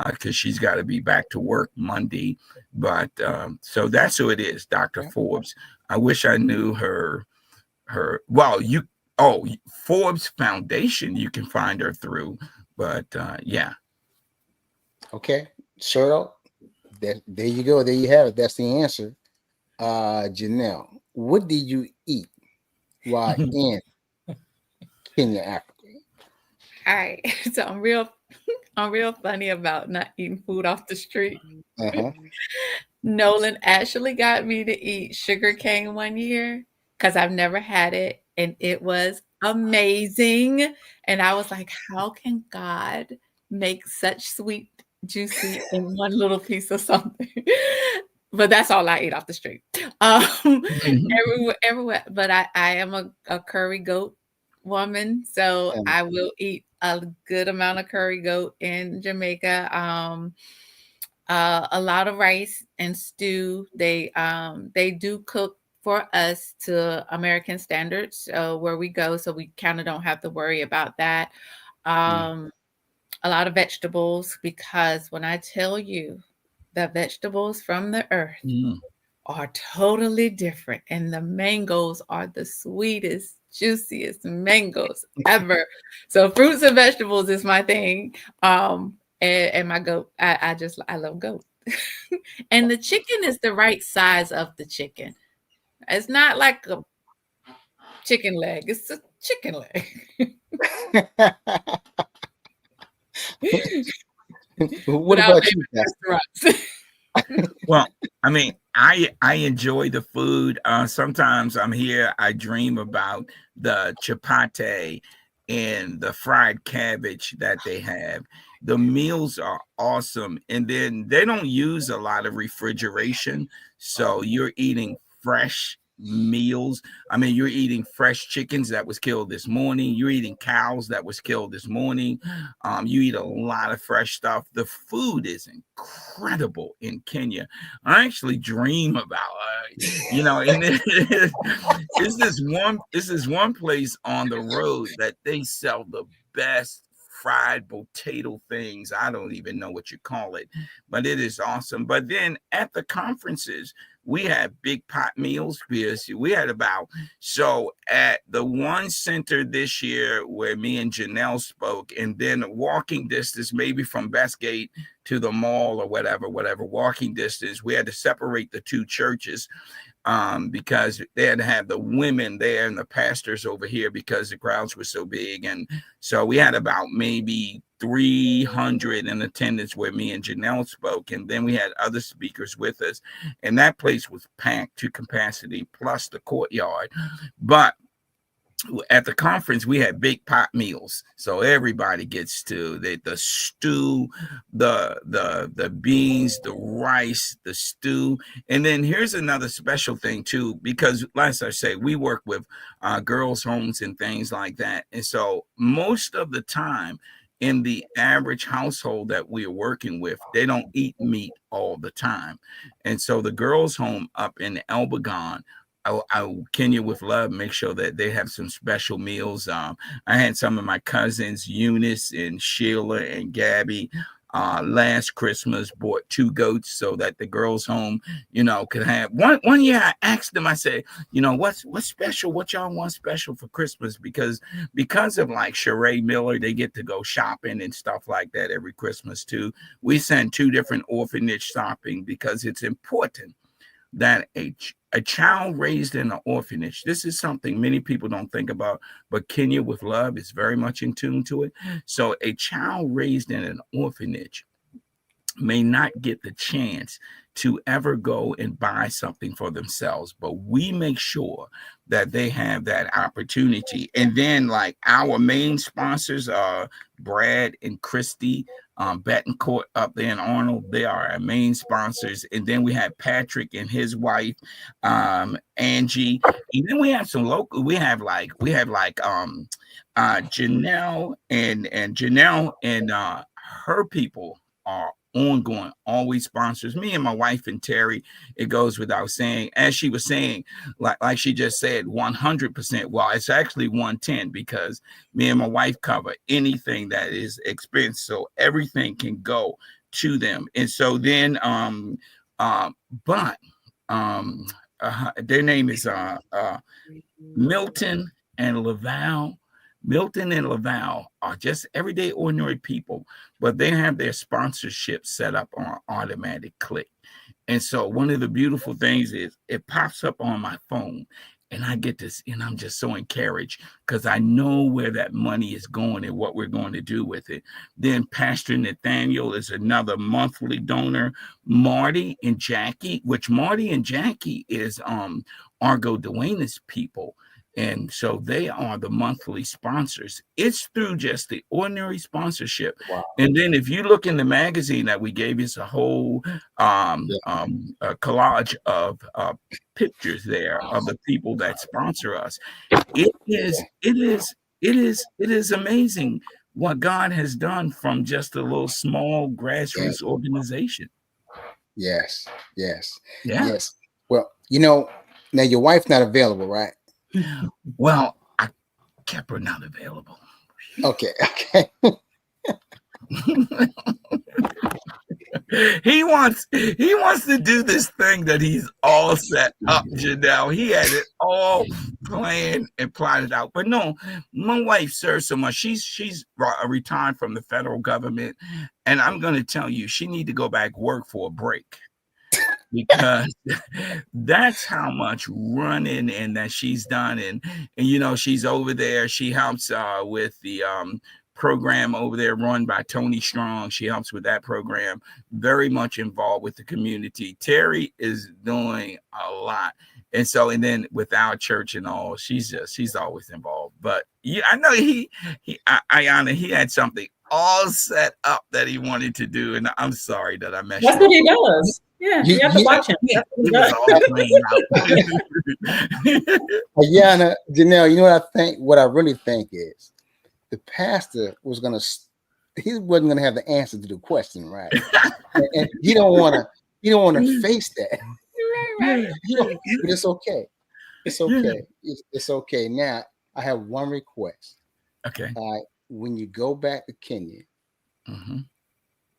because she's got to be back to work Monday. But so that's who it is, Dr. Forbes. I wish I knew her. Well, Forbes Foundation, you can find her through. But yeah. Okay, Cheryl, there you go. There you have it. That's the answer. Janelle, what did you eat while in Kenya, Africa? All right. So I'm real funny about not eating food off the street. Noland actually got me to eat sugar cane one year because I've never had it, and it was amazing. And I was like, how can God make such sweet, juicy in one little piece of something? But that's all I eat off the street. Everywhere. But I am a curry goat woman, so I will eat a good amount of curry goat in Jamaica. A lot of rice and stew. They do cook for us to American standards where we go, so we kind of don't have to worry about that. A lot of vegetables, because when I tell you the vegetables from the earth are totally different, and the mangoes are the sweetest, juiciest mangoes ever. So fruits and vegetables is my thing. And my goat, I love goat. And the chicken is the right size of the chicken. It's not like a chicken leg. It's a chicken leg. What about you? Well, I mean, I enjoy the food. Sometimes I'm here, I dream about the chapati and the fried cabbage that they have. The meals are awesome. And then they don't use a lot of refrigeration. So you're eating fresh meals. I mean, you're eating fresh chickens that was killed this morning. You're eating cows that was killed this morning. You eat a lot of fresh stuff. The food is incredible in Kenya. I actually dream about, and this is one place on the road that they sell the best fried potato things. I don't even know what you call it, but it is awesome. But then at the conferences, we had big pot meals because we had so at the one center this year where me and Janelle spoke, and then a walking distance, maybe from Bestgate to the mall or whatever walking distance, we had to separate the two churches because they had to have the women there and the pastors over here because the crowds were so big. And so we had about maybe 300 in attendance where me and Janelle spoke. And then we had other speakers with us. And that place was packed to capacity, plus the courtyard. But at the conference, we had big pot meals, so everybody gets to the stew, the beans, the rice, the stew. And then here's another special thing too, because like I say, we work with girls' homes and things like that, and so most of the time in the average household that we are working with, they don't eat meat all the time. And so the girls' home up in Elbagon, I Kenya with love, make sure that they have some special meals. I had some of my cousins, Eunice and Sheila and Gabby, last Christmas bought 2 goats so that the girls' home, could have one year. I asked them, I said, what's special? What y'all want special for Christmas? Because of like Sheree Miller, they get to go shopping and stuff like that every Christmas too. We send 2 different orphanage shopping because it's important that a child raised in an orphanage, this is something many people don't think about, but Kenya with Love is very much in tune to it. So a child raised in an orphanage may not get the chance to ever go and buy something for themselves, but we make sure that they have that opportunity. And then like our main sponsors are Brad and Christy Betancourt up there in Arundel. They are our main sponsors. And then we have Patrick and his wife, Angie. And then we have some local, we have like Janelle and her people are ongoing, always sponsors me and my wife and Terry. It goes without saying, as she was saying, like she just said, 100%. Well, it's actually 110 because me and my wife cover anything that is expense, so everything can go to them. And so then their name is Milton and Laval. Milton and Laval are just everyday ordinary people, but they have their sponsorship set up on automatic click. And so one of the beautiful things is it pops up on my phone and I get this, and I'm just so encouraged because I know where that money is going and what we're going to do with it. Then Pastor Nathaniel is another monthly donor. Marty and Jackie, which Marty and Jackie is Argo Duenas people. And so they are the monthly sponsors. It's through just the ordinary sponsorship. Wow. And then if you look in the magazine that we gave, it's a whole a collage of pictures there of the people that sponsor us. It is amazing what God has done from just a little small grassroots organization. Yes. Well, now your wife's not available, right? Well, I kept her not available. Okay. He wants to do this thing that he's all set up, Janelle. He had it all planned and plotted out. But no, my wife serves so much. She's retired from the federal government, and I'm going to tell you, she need to go back work for a break. Because that's how much running and that she's done. And she's over there. She helps with the program over there run by Tony Strong. She helps with that program, very much involved with the community. Terry is doing a lot. And then with our church and all, she's always involved. But yeah, I know Ayana, he had something all set up that he wanted to do. And I'm sorry that I messed up. That's what he does. Yeah, you have to watch him. Ayana, Janelle, you know what I think? What I really think is the pastor he wasn't gonna have the answer to the question, right? and you don't want to face that. Right. But it's okay. It's okay. Now I have one request. Okay. All right. When you go back to Kenya,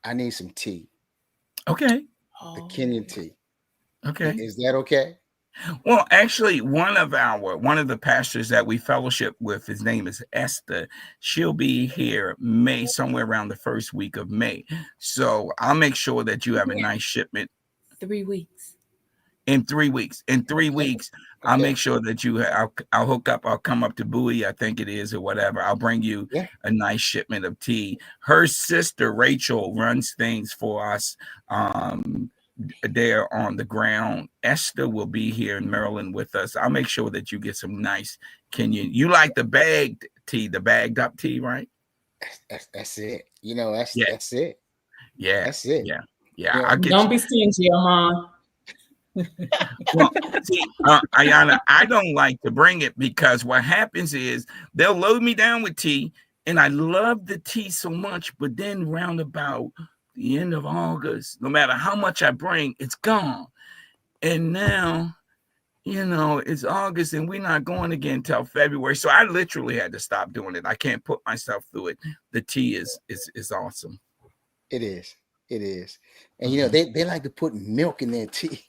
I need some tea. Okay. The Kenyan tea. Okay. Is that okay? Well, actually, one of the pastors that we fellowship with, his name is Esther. She'll be here somewhere around the first week of May. So I'll make sure that you have a nice shipment. 3 weeks. In 3 weeks. I'll make sure that I'll hook up. I'll come up to Bowie, I think it is, or whatever. I'll bring you a nice shipment of tea. Her sister Rachel runs things for us there on the ground. Esther will be here in Maryland with us. I'll make sure that you get some nice Kenyan. You like the bagged tea, the bagged up tea, right? That's it. That's it. Yeah, that's it. Yeah. Don't be stingy, Mom. Well, see, Ayana, I don't like to bring it because what happens is they'll load me down with tea, and I love the tea so much, but then round about the end of August, no matter how much I bring, it's gone. And now, it's August and we're not going again till February. So I literally had to stop doing it. I can't put myself through it. The tea is awesome. It is. It is. And you know, they like to put milk in their tea.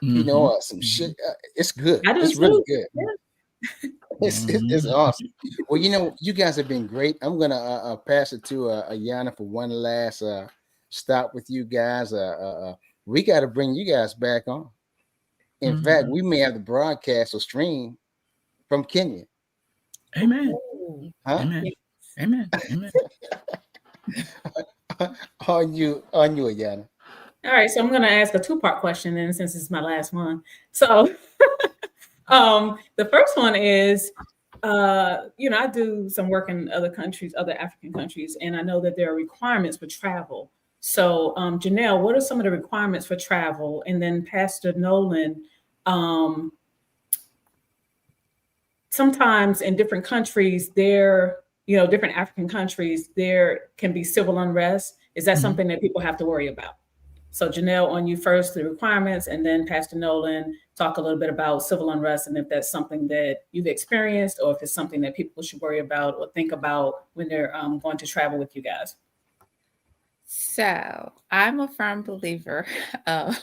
You Mm-hmm. know, some shit. It's good. I do It's really too. good. Yeah. It's awesome. Well, you know, you guys have been great. I'm gonna pass it to Ayana for one last stop with you guys. We got to bring you guys back on. In fact, we may have the broadcast or stream from Kenya. Amen. Ooh. Huh? Amen. Amen. Amen. on you, Ayana. All right, so I'm going to ask a two-part question then, since it's my last one. So, the first one is, you know, I do some work in other countries, other African countries, and I know that there are requirements for travel. So, Janelle, what are some of the requirements for travel? And then Pastor Noland, sometimes in different countries, different African countries, there can be civil unrest. Is that something that people have to worry about? So Janelle, on you first, the requirements, and then Pastor Noland, talk a little bit about civil unrest and if that's something that you've experienced or if it's something that people should worry about or think about when they're going to travel with you guys. So I'm a firm believer of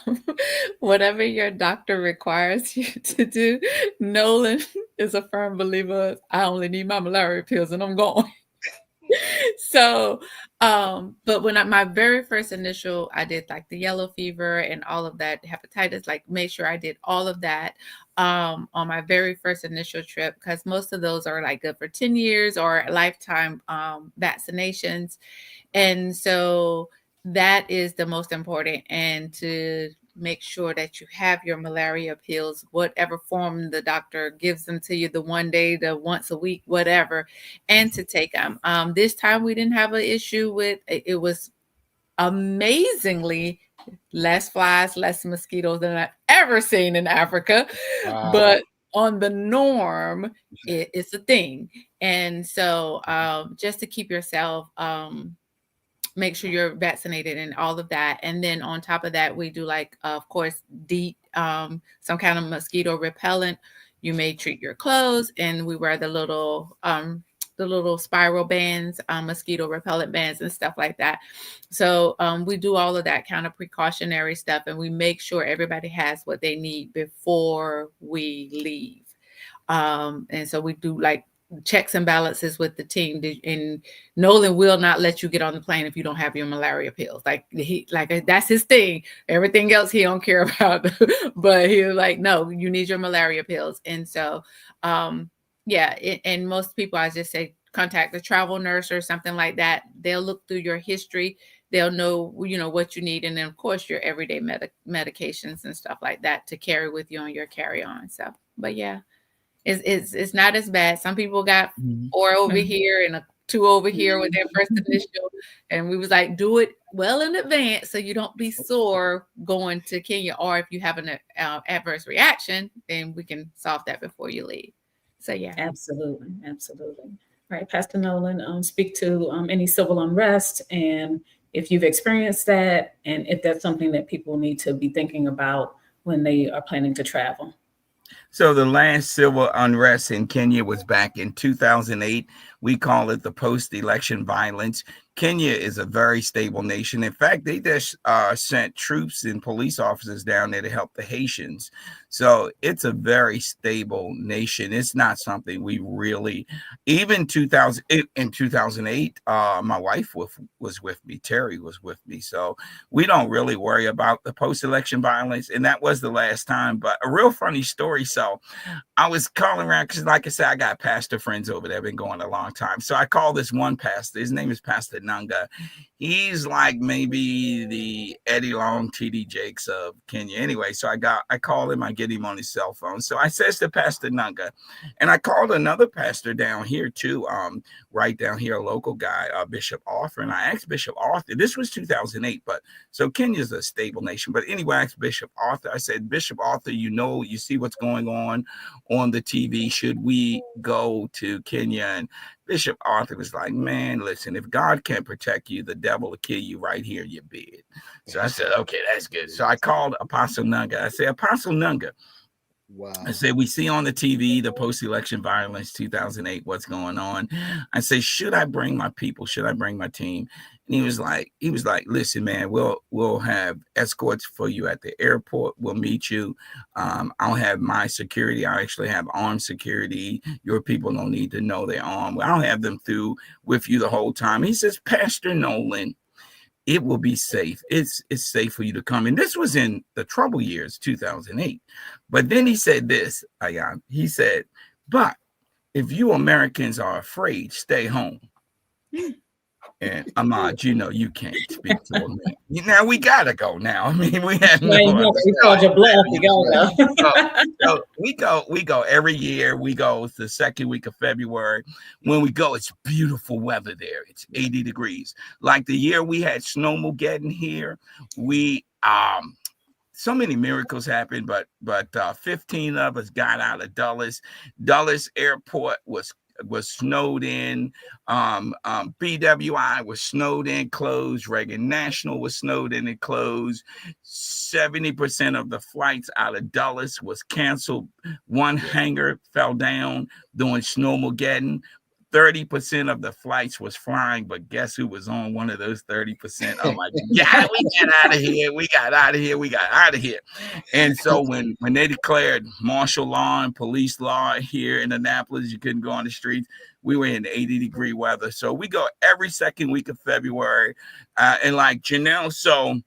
whatever your doctor requires you to do. Nolan is a firm believer. I only need my malaria pills and I'm going. So, but when my very first initial, I did like the yellow fever and all of that, hepatitis, like made sure I did all of that on my very first initial trip, because most of those are like good for 10 years or lifetime vaccinations. And so that is the most important, and to make sure that you have your malaria pills, whatever form the doctor gives them to you, the one day, the once a week, whatever, and to take them. This time we didn't have an issue with it. Was amazingly less flies, less mosquitoes than I've ever seen in Africa. Wow. But on the norm, it's a thing. And so just to keep yourself make sure you're vaccinated and all of that. And then on top of that, we do like, of course, DEET, some kind of mosquito repellent. You may treat your clothes, and we wear the little spiral bands, mosquito repellent bands and stuff like that. So we do all of that kind of precautionary stuff, and we make sure everybody has what they need before we leave. And so we do like checks and balances with the team, and Nolan will not let you get on the plane if you don't have your malaria pills. Like that's his thing. Everything else he don't care about, but he was like, no, you need your malaria pills. And so, and most people, I just say, contact the travel nurse or something like that. They'll look through your history. They'll know, what you need. And then of course your everyday medications and stuff like that to carry with you on your carry-on. So, but yeah. It's not as bad. Some people got 4 over here and 2 over here with their first initial, and we was like, do it well in advance so you don't be sore going to Kenya. Or if you have an adverse reaction, then we can solve that before you leave. So yeah, absolutely. Right, Pastor Noland, speak to any civil unrest and if you've experienced that, and if that's something that people need to be thinking about when they are planning to travel. So the last civil unrest in Kenya was back in 2008. We call it the post-election violence. Kenya is a very stable nation. In fact, they just sent troops and police officers down there to help the Haitians. So it's a very stable nation. It's not something we really, even in 2008, my wife was with me. Terry was with me. So we don't really worry about the post-election violence. And that was the last time. But a real funny story. So I was calling around because, like I said, I got pastor friends over there. Been going a long time. So I called this one pastor. His name is Pastor Nanga. He's like maybe the Eddie Long, TD Jakes of Kenya. Anyway, so I called him. I get him on his cell phone. So I says to Pastor Nanga, and I called another pastor down here too, right down here, a local guy, Bishop Arthur. And I asked Bishop Arthur, this was 2008, but so Kenya's a stable nation. But anyway, I asked Bishop Arthur, I said, Bishop Arthur, you see what's going on the TV. Should we go to Kenya? And Bishop Arthur was like, man, listen, if God can't protect you, the devil will kill you right here in your bed. So I said, okay, that's good. So I called Apostle Nanga. I said, Apostle Nanga, wow. I said, we see on the TV the post-election violence 2008, what's going on. I say, should I bring my people? Should I bring my team? And he was like, listen, man, we'll have escorts for you at the airport. We'll meet you. I'll have my security. I actually have armed security. Your people don't need to know they're armed. I'll have them through with you the whole time. He says, Pastor Noland, it will be safe. It's safe for you to come. And this was in the trouble years, 2008. But then he said this, he said, but if you Americans are afraid, stay home. And Ahmad, you can't speak for me. Now we gotta go now. I mean, we have we called your bluff. We go. So we go every year. We go the second week of February. When we go, it's beautiful weather there. It's 80 degrees. Like the year we had Snowmageddon here, we so many miracles happened, but 15 of us got out of Dulles. Dulles Airport was snowed in. BWI was snowed in, closed. Reagan National was snowed in and closed. 70% of the flights out of Dulles was canceled. One hangar fell down during Snowmageddon. 30% of the flights was flying, but guess who was on one of those 30%? Oh my God, we got out of here. We got out of here. And so when they declared martial law and police law here in Annapolis, you couldn't go on the streets. We were in 80-degree weather. So we go every second week of February. And like Janelle, so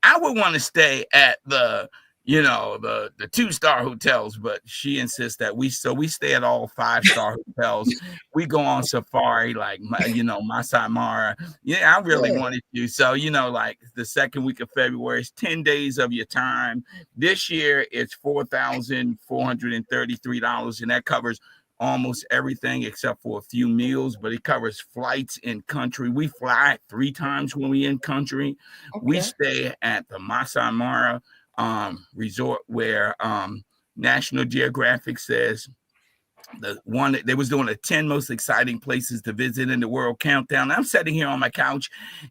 I would want to stay at the 2-star hotels, but she insists that we stay at all 5-star hotels. We go on safari, like Masai Mara. Yeah, I really wanted to. So, like the second week of February, it's 10 days of your time. This year it's $4,433, and that covers almost everything except for a few meals, but it covers flights in country. We fly 3 times when we in country. Okay. We stay at the Masai Mara resort where National Geographic says the one that they was doing the 10 most exciting places to visit in the world countdown. I'm sitting here on my couch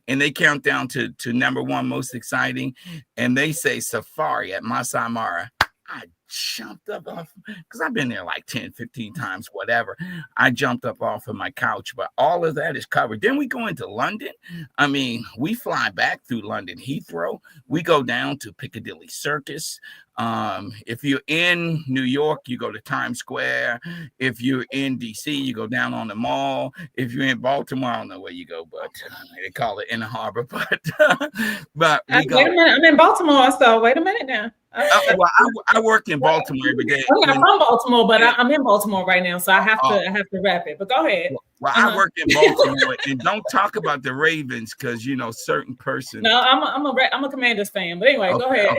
and they count down to number 1 most exciting, and they say safari at Masai Mara. I jumped up off because I've been there like 10, 15 times, whatever. I jumped up off of my couch, but all of that is covered. Then we go into London. I mean, we fly back through London Heathrow. We go down to Piccadilly Circus. If you're in New York, you go to Times Square. If you're in DC, you go down on the mall. If you're in Baltimore, I don't know where you go, but they call it in the harbor. But we go. Wait a minute, I'm in Baltimore, so wait a minute now. Well, I work in Baltimore every day. I'm not from Baltimore, but I'm in Baltimore right now, so I have to wrap it. But go ahead. Well, I work in Baltimore, and don't talk about the Ravens because certain person. No, I'm a Commanders fan, but anyway, go ahead.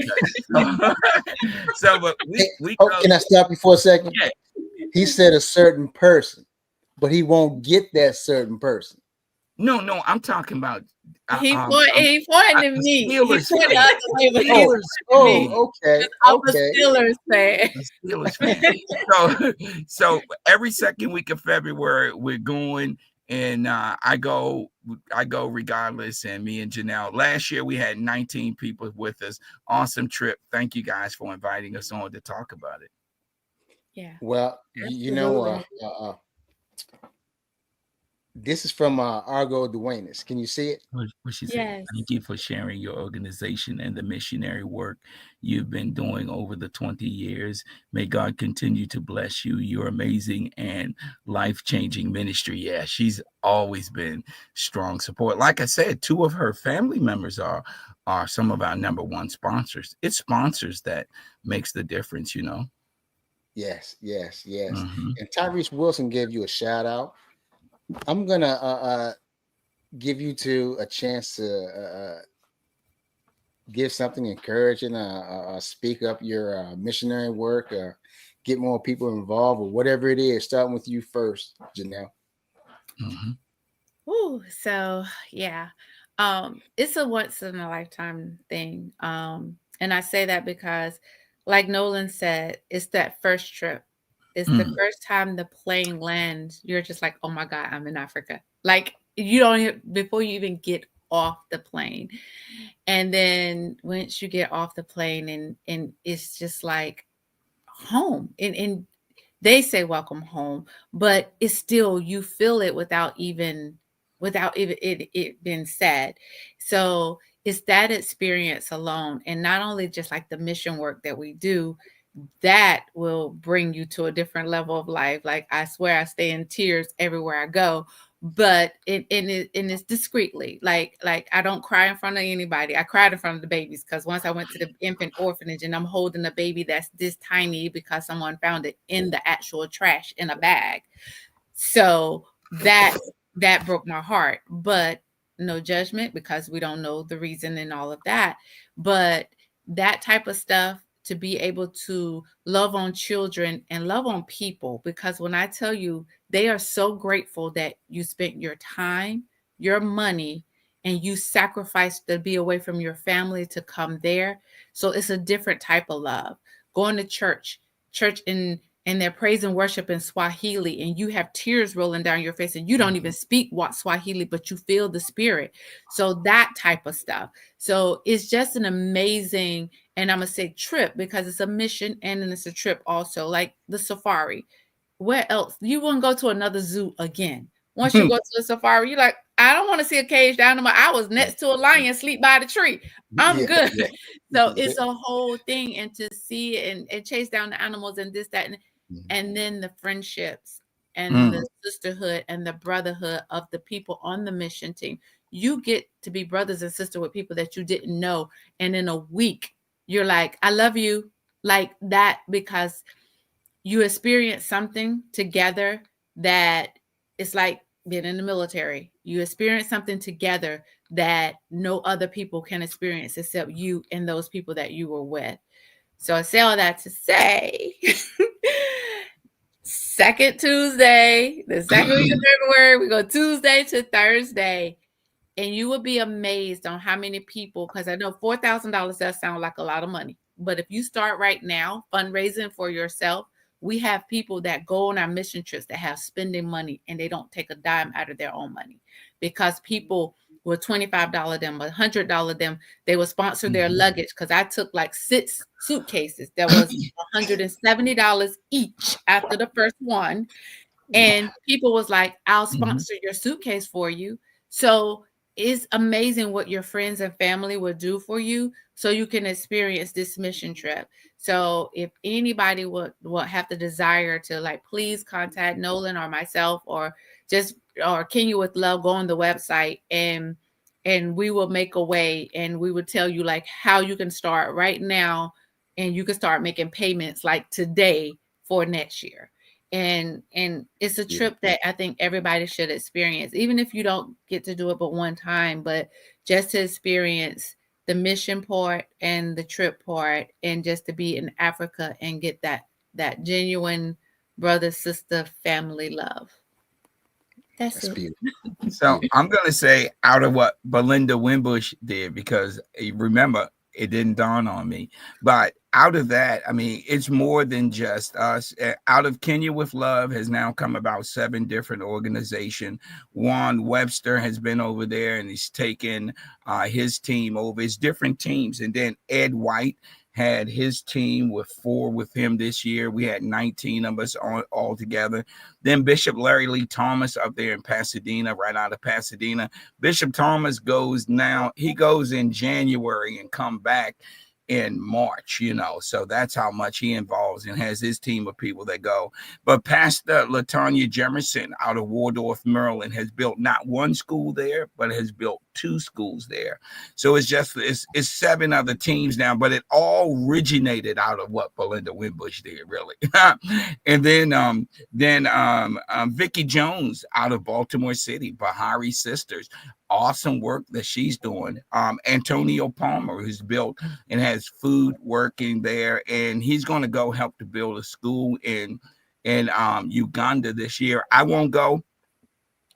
Okay. So, but we can I stop you for a second? Yeah. He said a certain person, but he won't get that certain person. No, I'm talking about. He pointed to me. Steelers fan. Okay. I'm a Steelers fan. Steelers fan. So every second week of February we're going, and I go regardless. And me and Janelle. Last year we had 19 people with us. Awesome trip. Thank you guys for inviting us on to talk about it. Yeah. Well, this is from Argo Duenas. Can you see it? What she said? Yes. Thank you for sharing your organization and the missionary work you've been doing over the 20 years. May God continue to bless you. You're amazing and life-changing ministry. Yeah, she's always been strong support. Like I said, 2 of her family members are some of our number 1 sponsors. It's sponsors that makes the difference, Yes. Mm-hmm. And Tyrese Wilson gave you a shout out. I'm gonna give you 2 a chance to give something encouraging, speak up your missionary work, get more people involved, or whatever it is. Starting with you first, Janelle. Mm-hmm. Ooh, so yeah, it's a once in a lifetime thing, and I say that because, like Noland said, it's that first trip. It's the first time the plane lands, you're just like, oh my God, I'm in Africa. Like before you even get off the plane. And then once you get off the plane and it's just like home. And they say welcome home, but it's still, you feel it without even without it being said. So it's that experience alone, and not only just like the mission work that we do, that will bring you to a different level of life. Like, I swear I stay in tears everywhere I go, but it's discreetly. Like I don't cry in front of anybody. I cried in front of the babies, because once I went to the infant orphanage and I'm holding a baby that's this tiny because someone found it in the actual trash in a bag. So that broke my heart, but no judgment, because we don't know the reason and all of that. But that type of stuff, to be able to love on children and love on people, because when I tell you, they are so grateful that you spent your time, your money, and you sacrificed to be away from your family to come there. So it's a different type of love. Going to church in and they're praise and worship in Swahili, and you have tears rolling down your face, and you don't even speak Swahili, but you feel the spirit. So that type of stuff. So it's just an amazing, and I'm gonna say trip, because it's a mission and then it's a trip also, like the safari. Where else? You wouldn't go to another zoo again. Once you go to a safari, you're like, I don't want to see a caged animal. I was next to a lion, sleep by the tree. I'm good. So it's a whole thing, and to see and chase down the animals and this, that, and then the friendships and the sisterhood and the brotherhood of the people on the mission team. You get to be brothers and sisters with people that you didn't know. And in a week, you're like, I love you, like that, because you experience something together that it's like being in the military. You experience something together that no other people can experience except you and those people that you were with. So I say all that to say, second Tuesday, the second week of February, we go Tuesday to Thursday, and you will be amazed on how many people, because I know $4,000 does sound like a lot of money, but if you start right now fundraising for yourself, we have people that go on our mission trips that have spending money, and they don't take a dime out of their own money, because people will $25 them, $100 them. They will sponsor their luggage, because I took like 6 suitcases that was $170 each after the first one. And people was like, I'll sponsor your suitcase for you. So it's amazing what your friends and family will do for you, so you can experience this mission trip. So if anybody would have the desire to, like, please contact Noland or myself, or Kenya with Love, go on the website, and we will make a way, and we will tell you like how you can start right now, and you can start making payments like today for next year. And it's a trip that I think everybody should experience, even if you don't get to do it but one time, but just to experience the mission part and the trip part, and just to be in Africa and get that genuine brother, sister, family love. That's it. Beautiful. So I'm going to say, out of what Belinda Wimbush did, because remember, it didn't dawn on me, but out of that, I mean, it's more than just us. Out of Kenya with Love has now come about 7 different organizations. Juan Webster has been over there, and he's taken his team over. It's different teams. And then Ed White had his team with 4 with him this year. We had 19 of us all together. Then Bishop Larry Lee Thomas up there in Pasadena, right out of Pasadena. Bishop Thomas goes in January and come back in March, so that's how much he involves and has his team of people that go. But Pastor LaTanya Jemerson out of Waldorf, Maryland, has built not 1 school there, but has built 2 schools there. So it's 7 other teams now, but it all originated out of what Belinda Wimbush did, really. And then Vicki Jones out of Baltimore City, Bahari Sisters. Awesome work that she's doing. Antonio Palmer, who's built and has food working there, and he's going to go help to build a school in Uganda this year. I won't go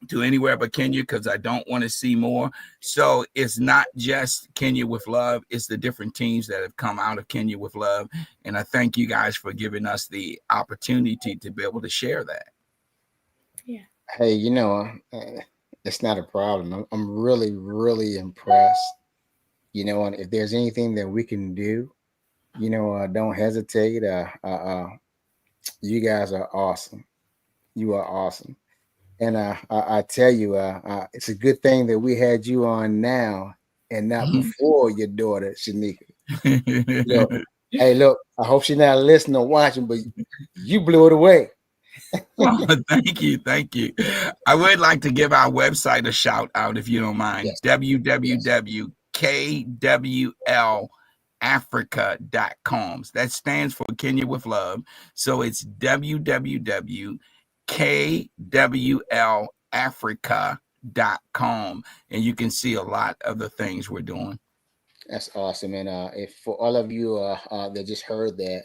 to anywhere but Kenya because I don't want to see more. So it's not just Kenya with Love, it's the different teams that have come out of Kenya with Love, and I thank you guys for giving us the opportunity to be able to share that. Yeah. Hey, it's not a problem. I'm really, really impressed. And if there's anything that we can do, don't hesitate. You guys are awesome. You are awesome. And I tell you, it's a good thing that we had you on now and not before your daughter, Shanika. Look, hey, look, I hope she's not listening or watching, but you blew it away. Oh, thank you. I would like to give our website a shout out, if you don't mind. Yes. www.kwlafrica.com. That stands for Kenya with Love. So it's www.kwlafrica.com, and you can see a lot of the things we're doing. That's awesome. And if for all of you that just heard that,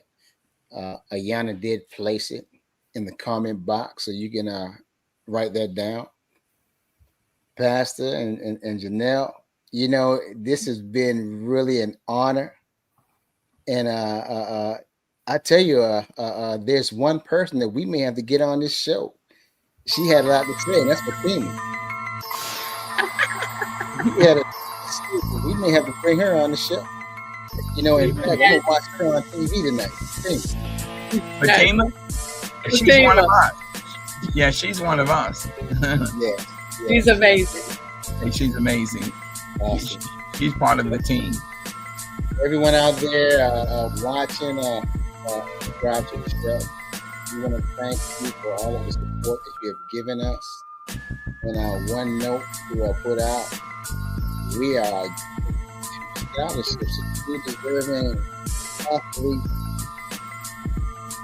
Ayana did place it in the comment box, so you can write that down. Pastor and Janelle, you know, this has been really an honor. And I tell you, there's one person that we may have to get on this show. She had a lot to say, and that's Fatima. We may have to bring her on the show. You know, in fact, I'm gonna watch her on TV tonight. Fatima? She's one of us. Yeah, she's one of us. Yeah. She's amazing. And she's amazing. Awesome. She's part of the team. Everyone out there watching, subscribe to the show. We want to thank you for all of the support that you have given us. And one note to put out, we are scholarships, two deserving athletes.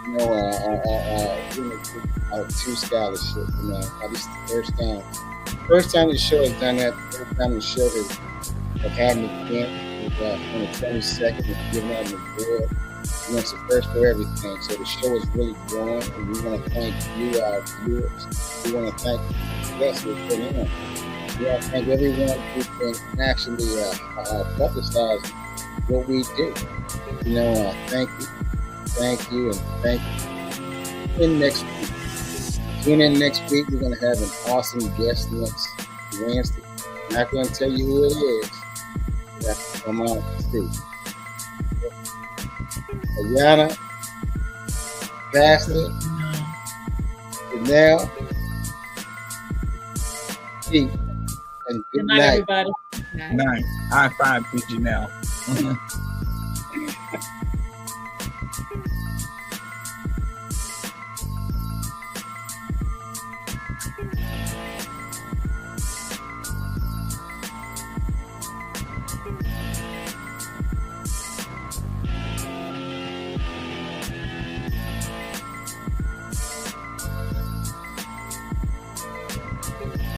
You know, two scholarships. You know, this is the first time the show has done that. First time the show has had an event on the 22nd and giving out an award. You know, it's the first for everything. So the show is really growing, and we want to thank you, our viewers. We want to thank the guests who put in. We want to thank everyone who can actually publicize what we do. You know, thank you, and thank you. In next week. Tune in next week. We're going to have an awesome guest next Wednesday. I'm not going to tell you who it is. You have to come on and see. Ayana, Pastor, Janelle, Pete, and good night. Everybody. Night. High five to Janelle.